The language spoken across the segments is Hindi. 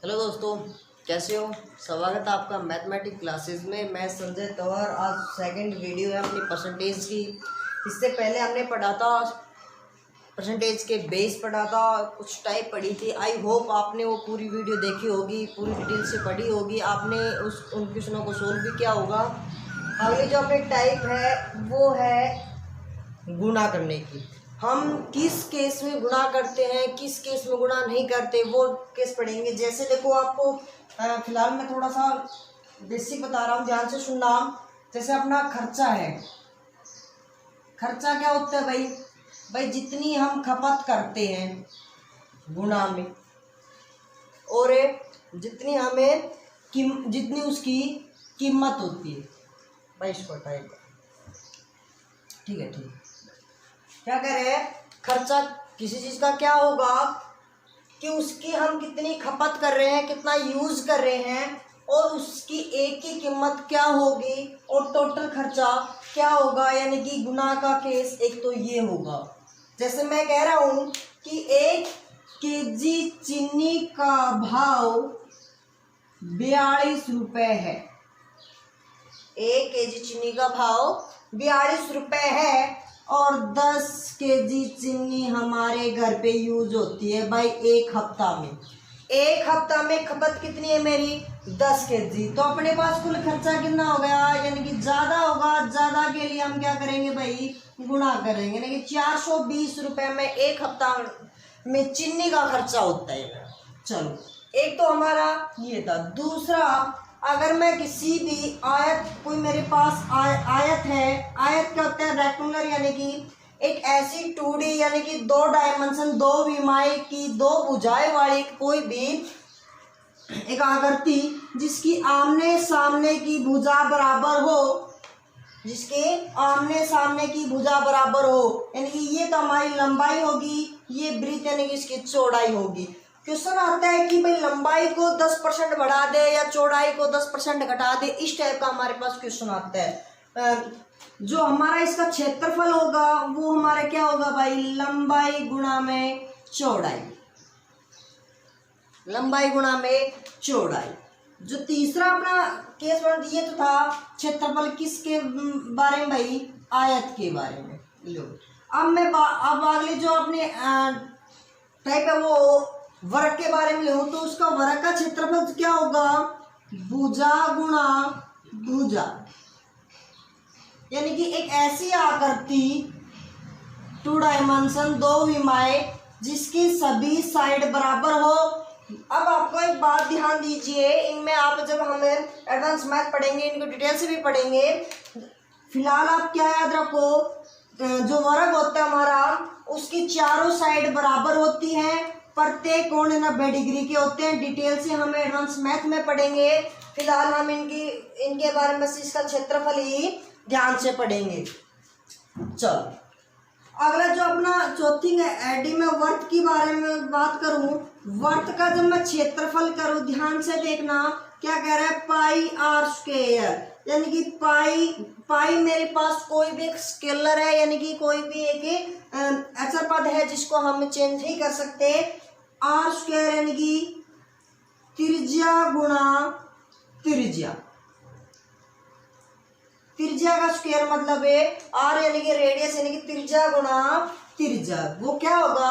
हेलो दोस्तों, कैसे हो। स्वागत है आपका मैथमेटिक्स क्लासेस में। मैं संजय तंवर। आज सेकंड वीडियो है अपनी परसेंटेज की। इससे पहले हमने पढ़ा था परसेंटेज के बेस पढ़ा था, कुछ टाइप पढ़ी थी। आई होप आपने वो पूरी वीडियो देखी होगी, पूरी डिटेल से पढ़ी होगी। आपने उन क्वेश्चनों को सोल्व भी किया होगा। अगली जो अपनी टाइप है वो है गुणा करने की। हम किस केस में गुणा करते हैं, किस केस में गुणा नहीं करते, वो केस पढ़ेंगे। जैसे देखो, आपको फिलहाल मैं थोड़ा सा बेसिक बता रहा हूँ, ध्यान से सुनना। जैसे अपना खर्चा है, खर्चा क्या होता है भाई जितनी हम खपत करते हैं गुणा में, और जितनी हमें जितनी उसकी कीमत होती है भाई, इसको टाइप। ठीक है। क्या कह रहे हैं, खर्चा किसी चीज़ का क्या होगा कि उसकी हम कितनी खपत कर रहे हैं, कितना यूज़ कर रहे हैं, और उसकी एक की कीमत क्या होगी और टोटल खर्चा क्या होगा, यानी कि गुना का केस एक तो ये होगा। जैसे मैं कह रहा हूँ कि 1 केजी चीनी का भाव 42 रुपये है। 1 केजी चीनी का भाव 42 रुपये है, और 10 केजी चीनी हमारे घर पे यूज होती है भाई एक हफ्ता में। एक हफ्ता में खपत कितनी है मेरी, 10 केजी। तो अपने पास कुल खर्चा कितना हो गया, यानी कि ज़्यादा होगा। ज़्यादा के लिए हम क्या करेंगे भाई, गुणा करेंगे। यानी कि 420 रुपये में एक हफ्ता में चीनी का खर्चा होता है। चलो, एक तो हमारा ये था। दूसरा, अगर मैं किसी भी आयत, कोई मेरे पास आयत है। आयत क्या होता है, रेक्टेंगुलर, यानी कि एक ऐसी 2D, यानी कि 2 डायमेंशन, 2 विमाएं की 2 भुजाएं वाली कोई भी एक आकृति जिसकी आमने सामने की भुजा बराबर हो, जिसके आमने सामने की भुजा बराबर हो, यानी कि ये तो हमारी लंबाई होगी, ये ब्रीथ यानी कि इसकी चौड़ाई होगी। क्वेश्चन आता है कि भाई लंबाई को 10% बढ़ा दे या चौड़ाई को 10% घटा दे, इस टाइप का हमारे पास क्वेश्चन आता है। जो हमारा इसका क्षेत्रफल होगा वो हमारा क्या होगा भाई, लंबाई गुणा में चौड़ाई। लंबाई गुणा में चौड़ाई। जो तीसरा अपना केस बन, ये तो था क्षेत्रफल किसके बारे में भाई, आयत के बारे में। लो, अब अगले जो अपने टाइप है वो वर्ग के बारे में लूँ, तो उसका वर्ग का क्षेत्रफल क्या होगा, भुजा गुणा भुजा। यानी कि एक ऐसी आकृति 2 डायमेंशन, 2 विमाएं जिसकी सभी साइड बराबर हो। अब आपको एक बात ध्यान दीजिए, इनमें आप जब हमें एडवांस मैथ पढ़ेंगे, इनको डिटेल से भी पढ़ेंगे। फिलहाल आप क्या याद रखो, जो वर्ग होता है हमारा, उसकी चारों साइड बराबर होती हैं, प्रत्येक कोण 90 डिग्री के होते हैं। डिटेल से हम एडवांस मैथ में पढ़ेंगे। फिलहाल हम इनके बारे में इसका क्षेत्रफल ही ध्यान से पढ़ेंगे। चलो, अगला जो अपना चौथी एडी में वर्त के बारे में बात करूं, वर्त का जब मैं क्षेत्रफल करूं, ध्यान से देखना क्या कह रहा है, पाई आर स्क्वायर। यानी कि पाई मेरे पास कोई भी एक स्केलर है, यानी कि कोई भी एक अचर पद है जिसको हम चेंज नहीं कर सकते। आर स्क्वायर यानी कि त्रिज्या गुणा त्रिज्या। त्रिज्या का स्क्वायर मतलब है आर, यानी कि रेडियस, यानी कि त्रिज्या गुणा त्रिज्या। वो क्या होगा,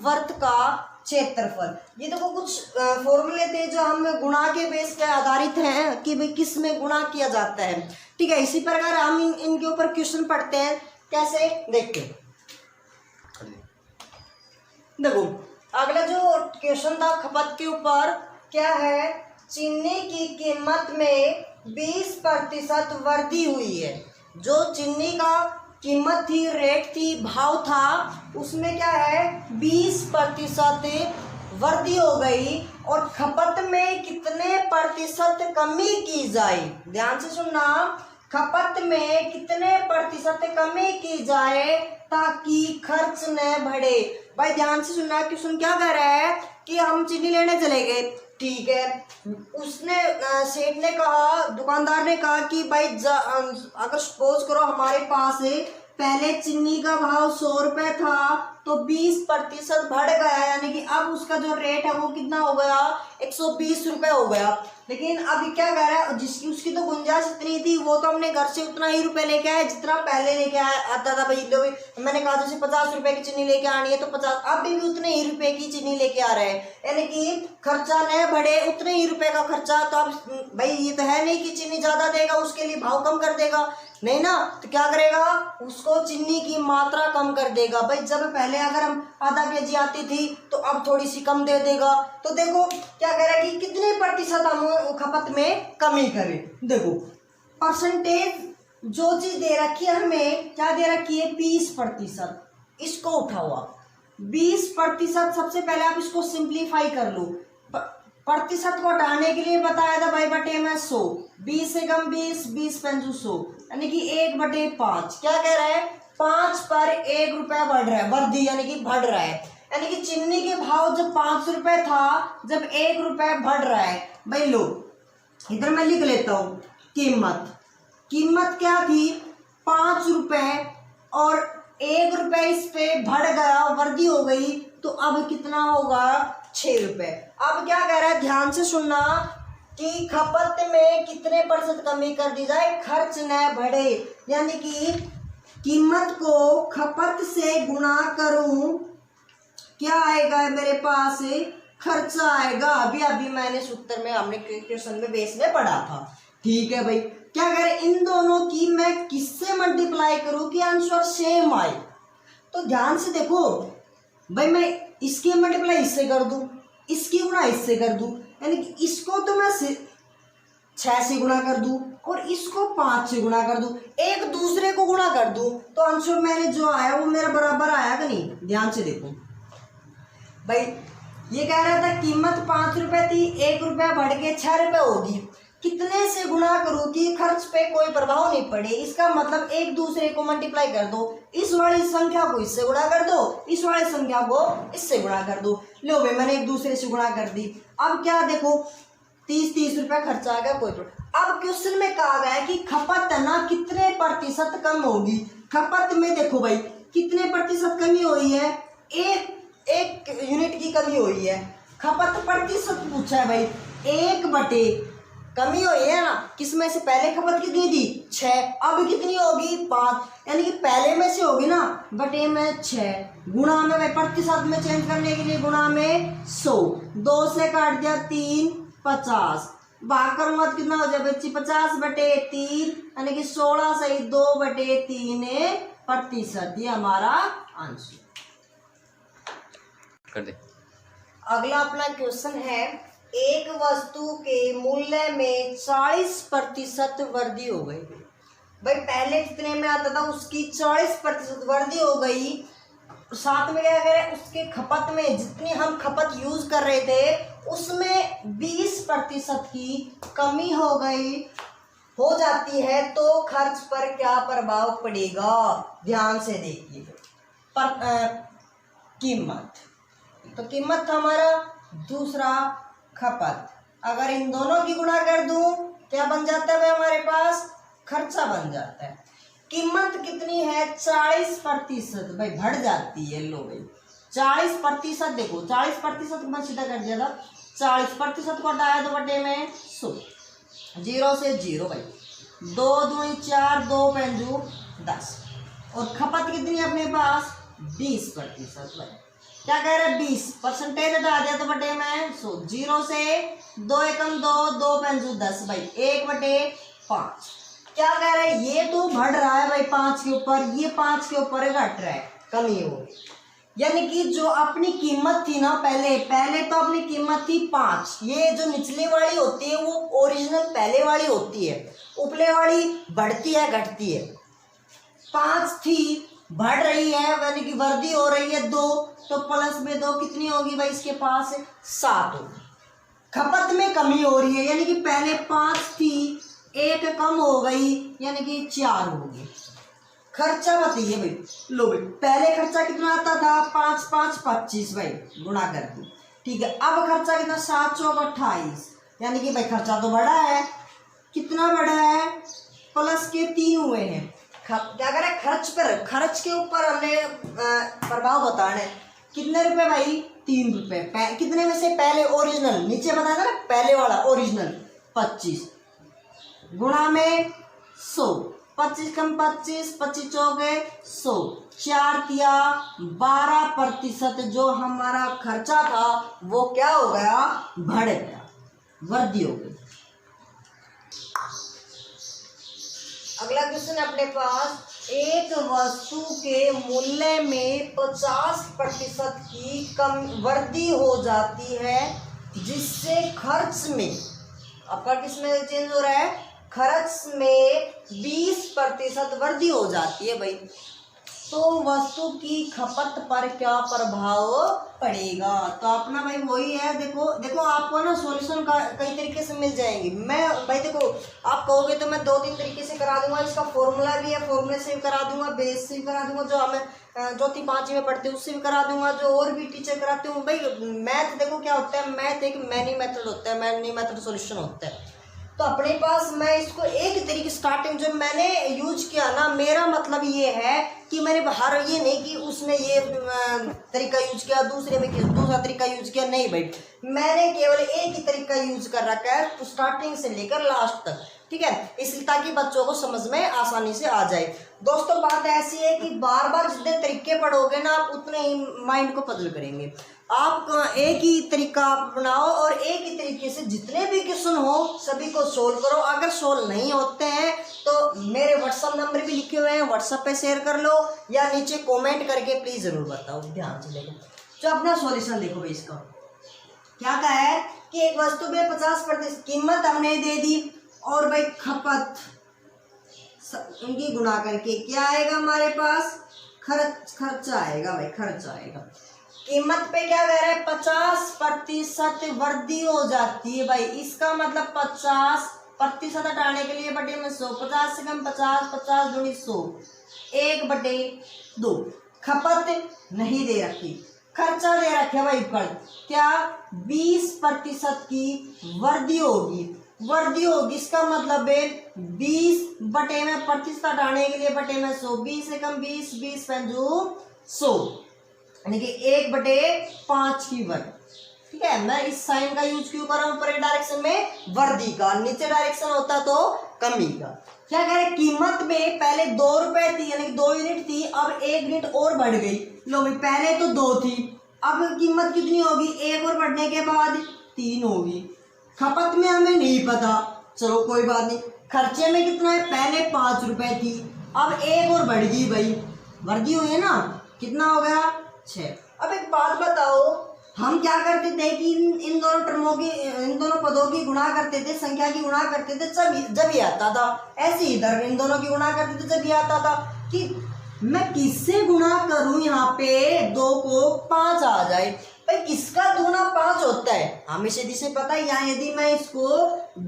वर्त का क्षेत्रफल। ये देखो कुछ फॉर्मूले थे जो हम गुणा के बेस पे आधारित हैं कि भाई किस में गुणा किया जाता है। ठीक है, इसी प्रकार हम इनके ऊपर क्वेश्चन पढ़ते हैं। कैसे, देखते हैं। देखो, अगला जो क्वेश्चन था खपत के ऊपर, क्या है, चीनी की कीमत में 20% वृद्धि हुई है। जो चीनी का कीमत थी, रेट थी, भाव था, उसमें क्या है 20% वृद्धि हो गई, और खपत में कितने प्रतिशत कमी की जाए। ध्यान से सुनना, खपत में कितने प्रतिशत कमी की जाए ताकि खर्च न बढ़े। भाई ध्यान से सुनना, क्वेश्चन क्या कह रहा है कि हम चीनी लेने चले गए, ठीक है। उसने सेठ ने कहा, दुकानदार ने कहा कि भाई अगर सपोज करो हमारे पास पहले चीनी का भाव 100 रुपये था, तो 20% बढ़ गया, यानी कि अब उसका जो रेट है वो कितना हो गया, 120 रुपये हो गया। लेकिन अभी क्या कह रहा है, जिसकी उसकी तो गुंजाइश इतनी थी, वो तो हमने घर से उतना ही रुपए लेके आए जितना पहले लेके आया आता था। भाई लो, मैंने कहा जैसे 50 रुपए की चीनी लेके आनी है तो 50, अभी भी उतने ही रुपए की चीनी लेके आ रहे हैं, यानी कि खर्चा न बढ़े, उतने ही रुपए का खर्चा। तो अब भाई ये तो है नहीं कि चीनी ज्यादा देगा उसके लिए भाव कम कर देगा, नहीं ना, तो क्या करेगा, उसको चीनी की मात्रा कम कर देगा। भाई जब पहले अगर हम आधा केजी आती थी तो अब थोड़ी सी कम दे देगा। तो देखो क्या कह रहा है कि कितने प्रतिशत हम खपत में कमी करें। देखो परसेंटेज जो चीज दे रखी है हमें, क्या दे रखी है, 20%। इसको उठाओ आप 20%। सबसे पहले आप इसको सिंप्लीफाई कर लो। प्रतिशत को हटाने के लिए बताया था भाई बटे में 100, 20 से कम 20, 20 पंजू 100, यानी कि 1/5। क्या कह रहा है, 5 पर 1 रुपया बढ़ रहा है, वृद्धि यानी कि बढ़ रहा है, यानी कि चीनी के भाव जब 5 रुपए था, जब 1 रुपया बढ़ रहा है। भाई लो इधर मैं लिख लेता हूं, कीमत क्या थी, 5 रुपए, और 1 रुपया इस पे बढ़ गया, वृद्धि हो गई, तो अब कितना होगा, 6 रुपए। अब क्या कह रहा है, ध्यान से सुनना, कि खपत में कितने % कमी कर दी जाए, खर्च न बढ़े, यानी कि कीमत को खपत से गुणा करूं, क्या आएगा मेरे पास, खर्चा आएगा। अभी मैंने सूत्र में, हमने क्वेश्चन में बेस में पढ़ा था, ठीक है भाई। क्या कह रहे, इन दोनों की मैं किससे मल्टीप्लाई करूं कि आंसर सेम आए। तो ध्यान से देखो भाई, मैं इसकी मल्टीप्लाई इससे कर दूं, इसकी गुणा इससे कर दूं, यानी कि इसको तो मैं 6 से गुणा कर दूं और इसको 5 से गुणा कर दूं, एक दूसरे को गुणा कर दूं, तो आंसर मैंने जो आया वो मेरा बराबर आया कि नहीं। ध्यान से देखो भाई, ये कह रहा था कीमत 5 रुपए थी, 1 रुपया बढ़ के 6 रुपये होगी, कितने से गुणा करूं कि खर्च पे कोई प्रभाव नहीं पड़े। इसका मतलब एक दूसरे को मल्टीप्लाई कर दो, इस वाली संख्या को इससे गुणा कर दो, इस वाली संख्या को इससे गुणा कर दो। लो भाई मैंने एक दूसरे से गुणा कर दी। अब क्या देखो, 30 रुपया खर्चा आ गया, कोई प्रॉब्लम। अब क्वेश्चन में कहा गया है कि खपत है ना कितने % कम होगी। खपत में देखो भाई कितने % कमी हुई है, एक यूनिट की कमी हुई है। खपत प्रतिशत पूछा है भाई, 1 कमी हुई है ना, किसमें से, पहले खपत कितनी थी, 6, अब कितनी होगी, 5, यानी कि पहले में से होगी ना, बटे में 6, गुणा में भाई प्रतिशत में चेंज करने के लिए गुणा में 100, 2 से काट दिया 3, 50, भाग करूंगा तो कितना हो जाए बच्ची, 50/3, यानी कि 16 सही 2/3%। ये हमारा आंसर कर दे। अगला अपना क्वेश्चन है, एक वस्तु के मूल्य में 40% वृद्धि हो गई। भाई पहले कितने में आता था, उसकी 40% वृद्धि हो गई। साथ में क्या करें, उसके खपत में जितनी हम खपत यूज कर रहे थे उसमें 20% की कमी हो गई, हो जाती है, तो खर्च पर क्या प्रभाव पड़ेगा। ध्यान से देखिए, कीमत, तो कीमत था हमारा, दूसरा खपत, अगर इन दोनों की गुणा कर दूं क्या बन जाता है भाई, हमारे पास खर्चा बन जाता है। कीमत कितनी है, 40%, भाई बढ़ जाती है। लो भाई 40%, देखो 40% मैं सीधा कर दिया था, 40% को हटाया तो बटे में 100, 0 से 0 भाई, 2 दूनी 4, 2 पंजू 10, और खपत कितनी है अपने पास, 20%। भाई क्या कह रहे हैं, 20% हटा दिया तो बटे में 100, 0 से 2 एकम 2, 2 पंजू 10 भाई, 1/5। क्या कह रहे हैं, ये तो बढ़ रहा है भाई 5 के ऊपर, ये 5 के ऊपर घट रहा है, कमी हो, यानी कि जो अपनी कीमत थी ना, पहले तो अपनी कीमत थी 5, ये जो निचली वाली होती है वो ओरिजिनल पहले वाली होती है, ऊपले वाली बढ़ती है घटती है। 5 थी, बढ़ रही है, यानी कि वृद्धि हो रही है 2, तो प्लस में 2 कितनी होगी भाई, इसके पास 7 होगी। खपत में कमी हो रही है, यानी कि पहले 5 थी, 1 कम हो गई, यानी कि 4 होगी। खर्चा बताइए भाई, लो भाई पहले खर्चा कितना आता था, 5 5 25 भाई, गुणा कर दी, ठीक है। अब खर्चा कितना, 7 चौक 28, यानी कि भाई खर्चा तो बढ़ा है, कितना बढ़ा है, प्लस के 3 हुए हैं। क्या करें, खर्च पर, खर्च के ऊपर हमने प्रभाव बताना है। कितने रुपए भाई, 3 रुपए। कितने में से, पहले ओरिजिनल, नीचे बताया था ना पहले वाला ओरिजिनल 25 गुणा में 100, 25 कम 25, 25 चौके 100, 4 तिया 12% जो हमारा खर्चा था वो क्या हो गया, बढ़ गया, वृद्धि हो गई। अगला क्वेश्चन अपने पास, एक वस्तु के मूल्य में 50% की कम वृद्धि हो जाती है जिससे खर्च में, आपका किसमें चेंज हो रहा है, खर्च में 20% वृद्धि हो जाती है भाई, तो वस्तु की खपत पर क्या प्रभाव पड़ेगा। तो अपना भाई वही है, देखो आपको ना सॉल्यूशन का कई तरीके से मिल जाएंगे। मैं भाई देखो, आप कहोगे तो मैं 2-3 तरीके से करा दूंगा, इसका फॉर्मूला भी है, फॉर्मूले से भी करा दूंगा, बेस से भी करा दूंगा, जो हमें 4वीं 5वीं में पढ़ते हैं उससे भी करा दूंगा, जो और भी टीचर कराते हूँ। भाई मैथ देखो क्या होता है, मैथ एक मैनी मेथड होता है, मैनी मेथड सॉल्यूशन होता है। तो अपने पास मैं इसको एक तरीके स्टार्टिंग जो मैंने यूज किया ना, मेरा मतलब ये है कि मैंने हर ये नहीं कि उसने ये तरीका यूज किया, दूसरे में दूसरा तरीका यूज किया, नहीं भाई, मैंने केवल एक ही तरीका यूज कर रखा है, तो स्टार्टिंग से लेकर लास्ट तक, ठीक है, इसलिए ताकि बच्चों को समझ में आसानी से आ जाए। दोस्तों बात ऐसी है कि बार बार जितने तरीके पढ़ोगे ना, आप उतने ही माइंड को पजल करेंगे। आप एक ही तरीका अपनाओ और एक ही तरीके से जितने भी क्वेश्चन हो सभी को सोल्व करो। अगर सोल्व नहीं होते हैं तो मेरे व्हाट्सअप नंबर भी लिखे हुए हैं, व्हाट्सअप पे शेयर कर लो या नीचे कमेंट करके प्लीज जरूर बताओ। ध्यान से देखो, तो अपना सॉल्यूशन देखो भाई, इसका क्या कहा है कि एक वस्तु में 50% कीमत हमने दे दी और भाई खपत उनकी गुणा करके क्या आएगा हमारे पास, खर्चा आएगा भाई, खर्चा आएगा। कीमत पे क्या कह रहा है, 50% वृद्धि हो जाती है भाई, इसका मतलब 50% हटाने के लिए बटे में 100, 50 से कम 50, 50 गुणी 100, 1/2। खपत नहीं दे रखी, खर्चा दे रखे भाई, कर क्या 20% की वृद्धि होगी, इसका मतलब है 20 बटे में प्रतिशत हटाने के लिए बटे में 100, 20 से कम 20, 20 पंजू 100, यानी कि 1/5 की वर्ग, ठीक है। मैं इस साइन का यूज क्यों कर रहा हूँ, ऊपर डायरेक्शन में वृद्धि का, नीचे डायरेक्शन होता तो कमी का। क्या कह रहे, कीमत में पहले 2 रुपए थी, यानी कि 2 यूनिट थी, अब 1 यूनिट और बढ़ गई। लो भाई, पहले तो 2 थी, अब कीमत कितनी होगी, 1 और बढ़ने के बाद 3 होगी। खपत में हमें नहीं पता, चलो कोई बात नहीं। खर्चे में कितना है, पहले 5 रुपए थी, अब 1 और बढ़ गई भाई, वृद्धि हुई है ना, कितना हो गया 6। अब एक बात बताओ, हम क्या करते थे कि इन दोनों टर्मों की, इन दोनों पदों की गुणा करते थे, संख्या की गुणा करते थे जब ये आता था, ऐसे ही इधर इन दोनों की गुणा करते थे जब ये आता था कि मैं किससे गुणा करूं, यहाँ पे 2 को 5 आ जाए भाई, किसका दुगुना 5 होता है, हमें सीधी से पता है। यहाँ यदि मैं इसको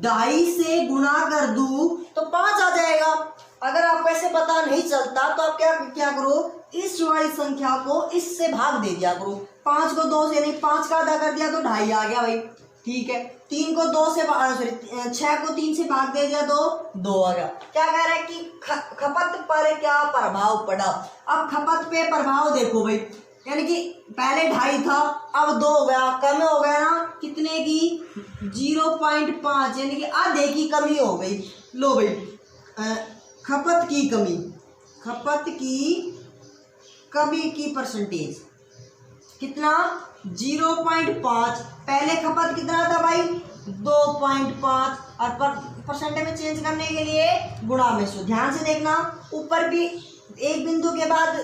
2.5 से गुणा कर दूं तो 5 आ जाएगा। अगर आपको ऐसे पता नहीं चलता तो आप क्या करो, इस वाली संख्या को इससे भाग दे दिया करो। 5 को 2 से, यानी 5 का आधा कर दिया तो 2.5 आ गया भाई, ठीक है। 3 को 2 से, सॉरी 6 को 3 से भाग दे दिया तो 2 आ गया। क्या कह रहा है कि खपत पर क्या प्रभाव पड़ा। अब खपत पे प्रभाव देखो भाई, यानी कि पहले 2.5 था, अब 2 हो गया, कम हो गया ना, कितने की 0.5, यानी कि आधे की कमी हो गई। लो भाई, खपत की कमी की परसेंटेज कितना, 0.5। पहले खपत कितना था भाई, 2.5, और परसेंटेज में चेंज करने के लिए गुणा में 100। ध्यान से देखना, ऊपर भी एक बिंदु के बाद,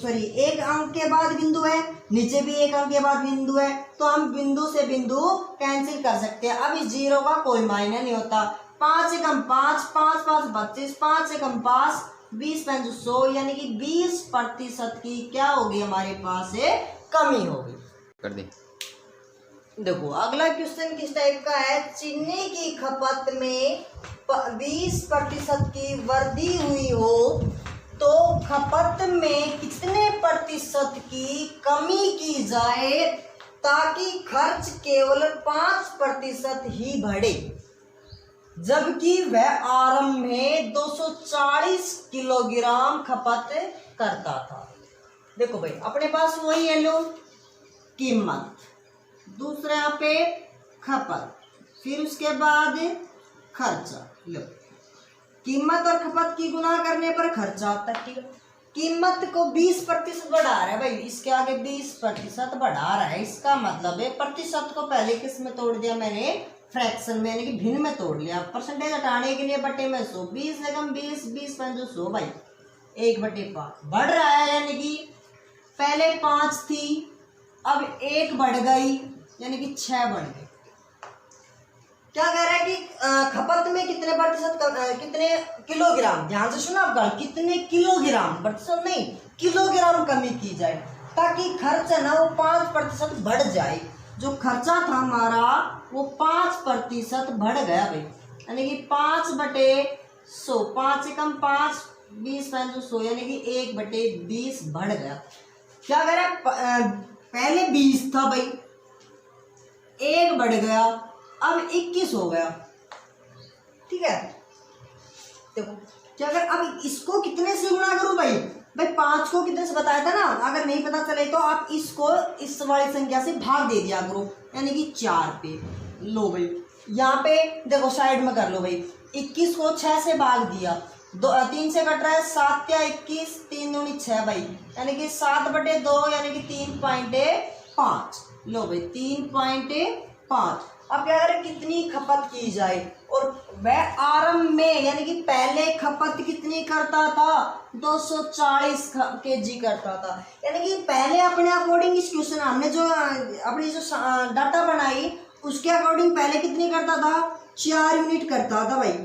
सॉरी एक अंक के बाद बिंदु है, नीचे भी एक अंक के बाद बिंदु है, तो हम बिंदु से बिंदु कैंसिल कर सकते हैं। अब इस 0 का कोई मायने नहीं होता। 5 से कम 5, 5 5 25, 5 से कम 5, 20 5 100, यानी कि 20% की क्या होगी हमारे पास है, कमी होगी। कर दे। देखो अगला क्वेश्चन किस टाइप का है, चीनी की खपत में 20% की वृद्धि हुई हो तो खपत में कितने प्रतिशत की कमी की जाए ताकि खर्च केवल 5% ही बढ़े। जबकि वह आरंभ में 240 किलोग्राम खपत करता था। देखो भाई अपने पास वही है लो कीमत, दूसरा यहाँ पे खपत, फिर उसके बाद खर्चा। लो कीमत और खपत की गुना करने पर खर्चा आता है। ठीक है, कीमत को 20% बढ़ा रहा है भाई, इसके आगे 20% बढ़ा रहा है, इसका मतलब है प्रतिशत को पहले किस में तोड़ दिया मैंने, फ्रैक्शन में यानी कि भिन्न में तोड़ लिया। परसेंटेज हटाने के लिए बटे में 100, 20 से कम 20, 20 पंजो 100 भाई, 1/5 बढ़ रहा है, यानी कि पहले 5 थी अब 1 बढ़ गई यानी कि 6 बढ़ गई। क्या कह रहा है कि खपत में कितने प्रतिशत, कितने किलोग्राम, ध्यान से सुना आपका, कितने किलोग्राम, प्रतिशत नहीं किलोग्राम कमी की जाए ताकि खर्च ना वो 5% बढ़ जाए। जो खर्चा था हमारा वो 5% बढ़ गया भाई, यानी कि 5/100, 5 से कम 5, 20 5 100 यानी कि 1/20 बढ़ गया। क्या कह रहा है, पहले 20 था भाई, 1 बढ़ गया, अब 21 हो गया। ठीक है, देखो क्या अगर अब इसको कितने से गुणा करूं भाई, 5 को कितने से बताया था ना, अगर नहीं पता चले तो आप इसको इस वाली संख्या से भाग दे दिया करो, यानी कि 4 पे। लो भाई यहाँ पे देखो साइड में कर लो भाई, 21 को 6 से भाग दिया, 3 से कट रहा है 7 या 21, 3 दूनी 6 भाई, यानी कि 7/2 यानी कि 3.5। लो भाई 3.5। अब क्या करें, कितनी खपत की जाए, और वह आरंभ में यानी कि पहले खपत कितनी करता था, 240 kg करता था। यानी कि पहले अपने अकॉर्डिंग इस क्वेश्चन हमने जो अपनी जो डाटा बनाई उसके अकॉर्डिंग पहले कितनी करता था, 4 यूनिट करता था भाई।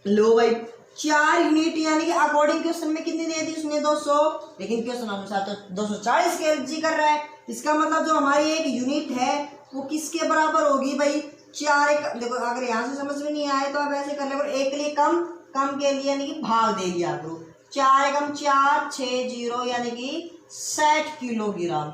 लो भाई 4 यूनिट यानी कि अकॉर्डिंग क्वेश्चन में कितनी दे दी उसने, 200, लेकिन क्वेश्चन अनुसार तो 240 kg कर रहा है। इसका मतलब जो हमारी एक यूनिट है वो किसके बराबर होगी भाई, 4। देखो अगर यहाँ से समझ में नहीं आए तो आप ऐसे कर ले, 1 के लिए कम, कम के लिए यानी कि भाग दे दिया करो, 4 एकम 4, 6 0 यानी कि 60 किलोग्राम।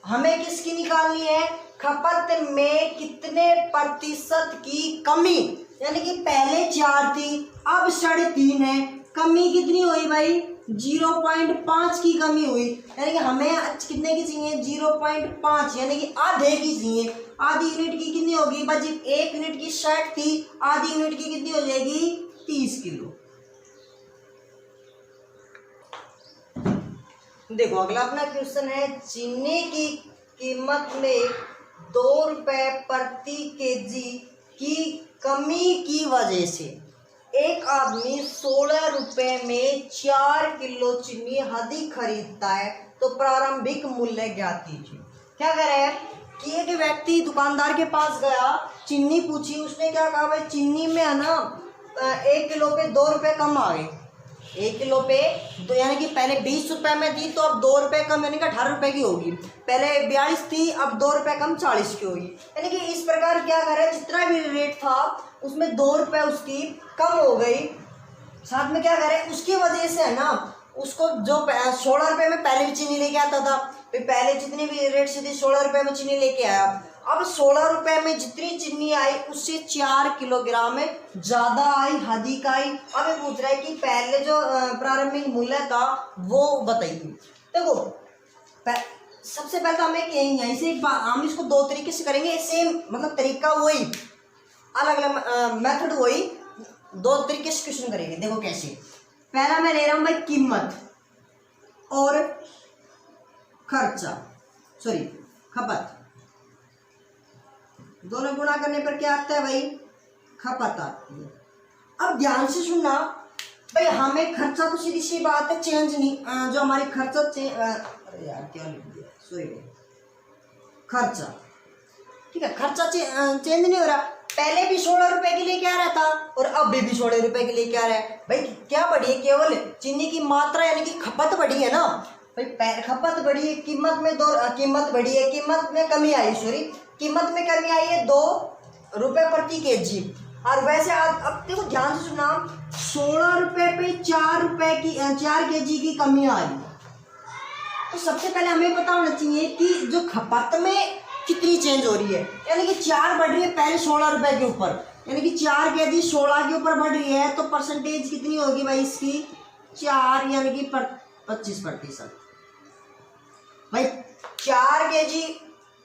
हमें किसकी निकालनी है, खपत में कितने प्रतिशत की कमी, यानी कि पहले 4 थी अब 3.5 है, कमी कितनी हुई भाई, 0.5 की कमी हुई, यानी कि हमें कितने की चाहिए, 0.5 यानी कि आधे की चाहिए। आधी यूनिट की कितनी होगी भाई, 1 यूनिट की 60 थी, आधी यूनिट की कितनी हो जाएगी, 30 किलो। देखो अगला अपना क्वेश्चन है, चीनी की कीमत में 2 रुपए प्रति केजी की कमी की वजह से एक आदमी 16 रुपए में 4 किलो चीनी अधिक खरीदता है, तो प्रारंभिक मूल्य ज्ञात कीजिए। क्या कह रहा है कि एक व्यक्ति दुकानदार के पास गया, चीनी पूछी, उसने क्या कहा भाई चीनी में है ना 1 किलो पे 2 रुपए कम आ गए, 1 किलो पे तो यानी कि पहले 20 रुपए में थी तो अब 2 रुपए कम यानी कि 18 रुपए की होगी, पहले 42 थी अब 2 रुपए कम 40 की होगी। यानी कि इस प्रकार क्या कर रहा है, जितना भी रेट था उसमें 2 रुपए उसकी कम हो गई। साथ में क्या करे, उसकी वजह से है ना उसको जो 16 रुपए में पहले भी चीनी लेके आता था, पहले जितनी भी रेट से थी 16 रुपए में चीनी लेके आया, अब 16 रुपए में जितनी चीनी आई उससे 4 किलोग्राम में ज्यादा आई, अधिक आई। अब ये पूछ रहा है कि पहले जो प्रारंभिक मूल्य था वो बताइए। देखो सबसे पहले तो हमें यहीं से हम इसको 2 तरीके से करेंगे, सेम मतलब तरीका वही, अलग अलग मेथड वही, 2 तरीके से क्वेश्चन करेंगे। देखो कैसे, पहला मैं ले रहा हूं भाई कीमत और खर्चा, सॉरी खपत, दोनों गुणा करने पर क्या आता है भाई, खपत आती है। अब ध्यान से सुनना भाई, हमें खर्चा तो सीधी सी बात है चेंज नहीं, जो हमारी खर्चा अरे यार क्या लिख दिया, सॉरी खर्चा, ठीक है खर्चा चेंज नहीं हो रहा, पहले भी 16 रुपए के लिए क्या रहा था और अब भी 16 रुपए के लिए क्या रहा है भाई, क्या बढ़ी है, केवल चीनी की मात्रा यानी कि खपत बढ़ी है ना भाई, खपत बढ़ी है, कीमत में कीमत बढ़ी है, कीमत में कमी आई, सॉरी कीमत में कमी आई है 2 रुपए प्रति केजी। और वैसे अब देखो ध्यान से सुना, 16 रुपए पे 4 रुपए की 4 केजी की कमी आई, तो सबसे पहले हमें पता होना चाहिए कि जो खपत में कितनी चेंज हो रही है, यानी कि 4 बढ़ रही है पहले 16 रुपए के ऊपर, यानी कि 4 kg 16 के ऊपर बढ़ रही है तो परसेंटेज कितनी होगी भाई इसकी 4 यानी कि 25%। भाई 4 kg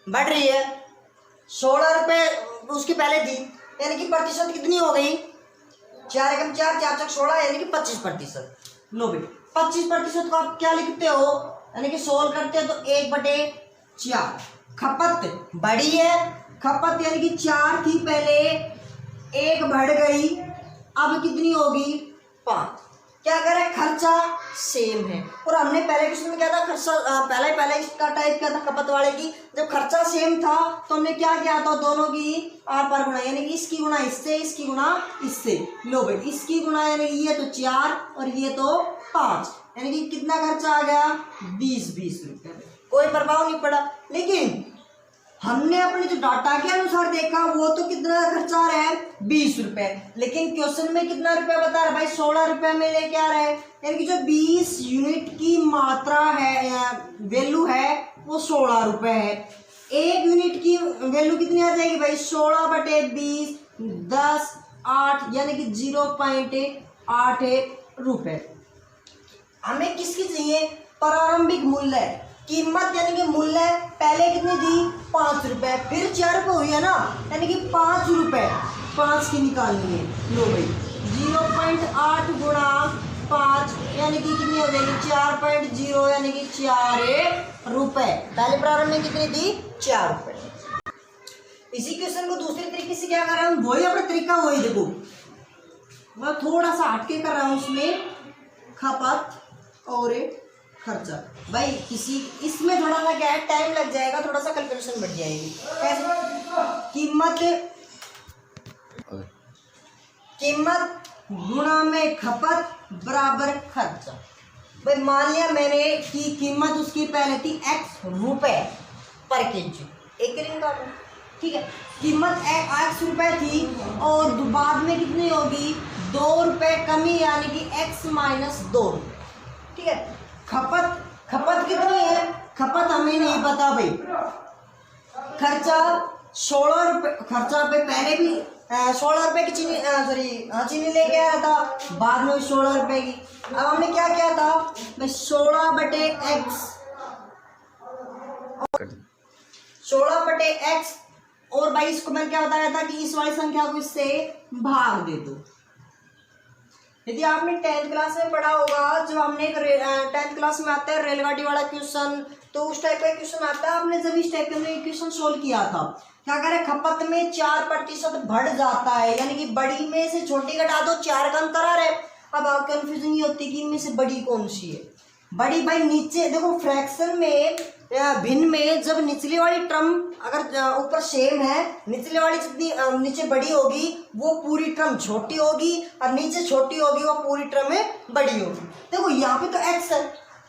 बढ़ रही है 16 रुपये उसकी पहले थी यानी कि प्रतिशत कितनी हो गई 4 एकम 4 4 चक 16 यानी कि 25%। लो भाई 25% को आप क्या लिखते हो यानी कि सोल्व करते हो तो 1/4। खपत बढ़ी है, खपत यानी कि 4 थी पहले 1 बढ़ गई अब कितनी होगी 5। क्या कह रहा है खर्चा सेम है और हमने पहले क्वेश्चन में क्या था खर्चा पहले इसका टाइप क्या था खपत वाले की जब खर्चा सेम था तो हमने क्या किया था दोनों की आर पार गुणा यानी कि इसकी गुणा इससे इसकी गुणा इससे। लो भाई इसकी गुणा यानी ये तो 4 और ये तो 5 यानी कि कितना खर्चा आ गया 20 रुपये। कोई प्रभाव नहीं पड़ा लेकिन हमने अपने जो डाटा के अनुसार देखा वो तो कितना खर्चा आ रहा है 20 रुपए लेकिन क्वेश्चन में कितना रुपया बता रहा है भाई 16 रुपए में लेके आ रहा है यानी कि जो 20 यूनिट की मात्रा है वैल्यू है वो 16 रुपए है। 1 यूनिट की वैल्यू कितनी आ जाएगी भाई 16/20 10 8 यानी कि 0.81 रुपए। हमें किसकी चाहिए प्रारंभिक मूल्य कीमत यानी कि मूल्य पहले कितनी थी 5 रुपए फिर 4 रुपये हुई है ना यानी कि 5 रुपए 5 की निकालनी है। लो भाई 0.8 गुणा 5 यानी कि कितनी हो जाएगी 4.0 यानी कि 4 रुपए। पहले प्रारंभ में कितनी थी 4 रुपए। इसी क्वेश्चन को दूसरे तरीके से क्या कर रहा हूँ वही अपना तरीका वही देखो मैं थोड़ा सा हटके कर रहा हूँ उसमें खपत और खर्चा। भाई किसी इसमें थोड़ा सा क्या है टाइम लग जाएगा थोड़ा सा कैलकुलेशन बढ़ जाएगी। कैसे कीमत गुणा में खपत बराबर खर्चा। भाई मान लिया मैंने कि कीमत उसकी पहले थी x रुपए पर केजी एक रिंग का ठीक है कीमत x रुपए थी और बाद में कितनी होगी 2 रुपए कमी यानी कि x - 2 ठीक है। खपत कितनी है खपत हमें नहीं पता भाई। खर्चा 16 रुपये खर्चा पे पहले भी 16 रुपये की चीनी चीनी लेके आया था बाद में 16 रुपये की। अब हमने क्या किया था भाई 16/x और भाई इसको मैंने क्या बताया था कि इस वाली संख्या को इससे भाग दे दो। यदि आपने 10th क्लास में पढ़ा होगा जब हमने 10th क्लास में आता है रेलगाड़ी वाला क्वेश्चन तो उस टाइप का क्वेश्चन आता है आपने जब इस टाइप का क्वेश्चन सोल्व किया था क्या करें खपत में 4% बढ़ जाता है यानी कि बड़ी में से छोटी घटा दो 4 का अंतर आ रहा है। अब आप कंफ्यूजन ये होती है कि इनमें से बड़ी कौन सी है। बड़ी भाई नीचे देखो फ्रैक्शन में भिन्न में जब निचले वाली टर्म अगर ऊपर सेम है निचले वाली जितनी नीचे बड़ी होगी वो पूरी टर्म छोटी होगी और नीचे छोटी होगी वो पूरी टर्म में बड़ी होगी। देखो यहाँ पे तो x है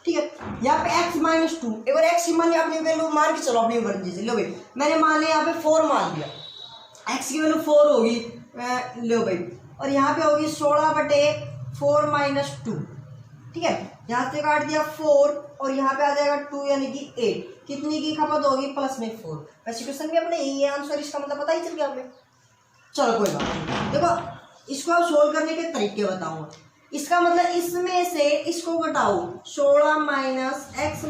ठीक है यहाँ पे x - 2 एक बार x की मान लिया अपनी वैल्यू मान के चलो अपनी मर्जी से। लो भाई मैंने मान लिया यहाँ पे 4 मान लिया x की वैल्यू 4 होगी लो भाई और यहाँ पे होगी 16/4 - 2 ठीक है। यहाँ से काट दिया 4 और यहाँ पे आ जाएगा 2 यानी कि 8 कितनी की खपत होगी प्लस में 4। वैसे क्वेश्चन में अपने यही आंसर इसका मतलब पता ही चल गया हमें। चलो कोई बात नहीं देखो इसको आप सोल्व करने के तरीके बताऊंगा। इसका मतलब इसमें से इसको घटाओ 16 - x -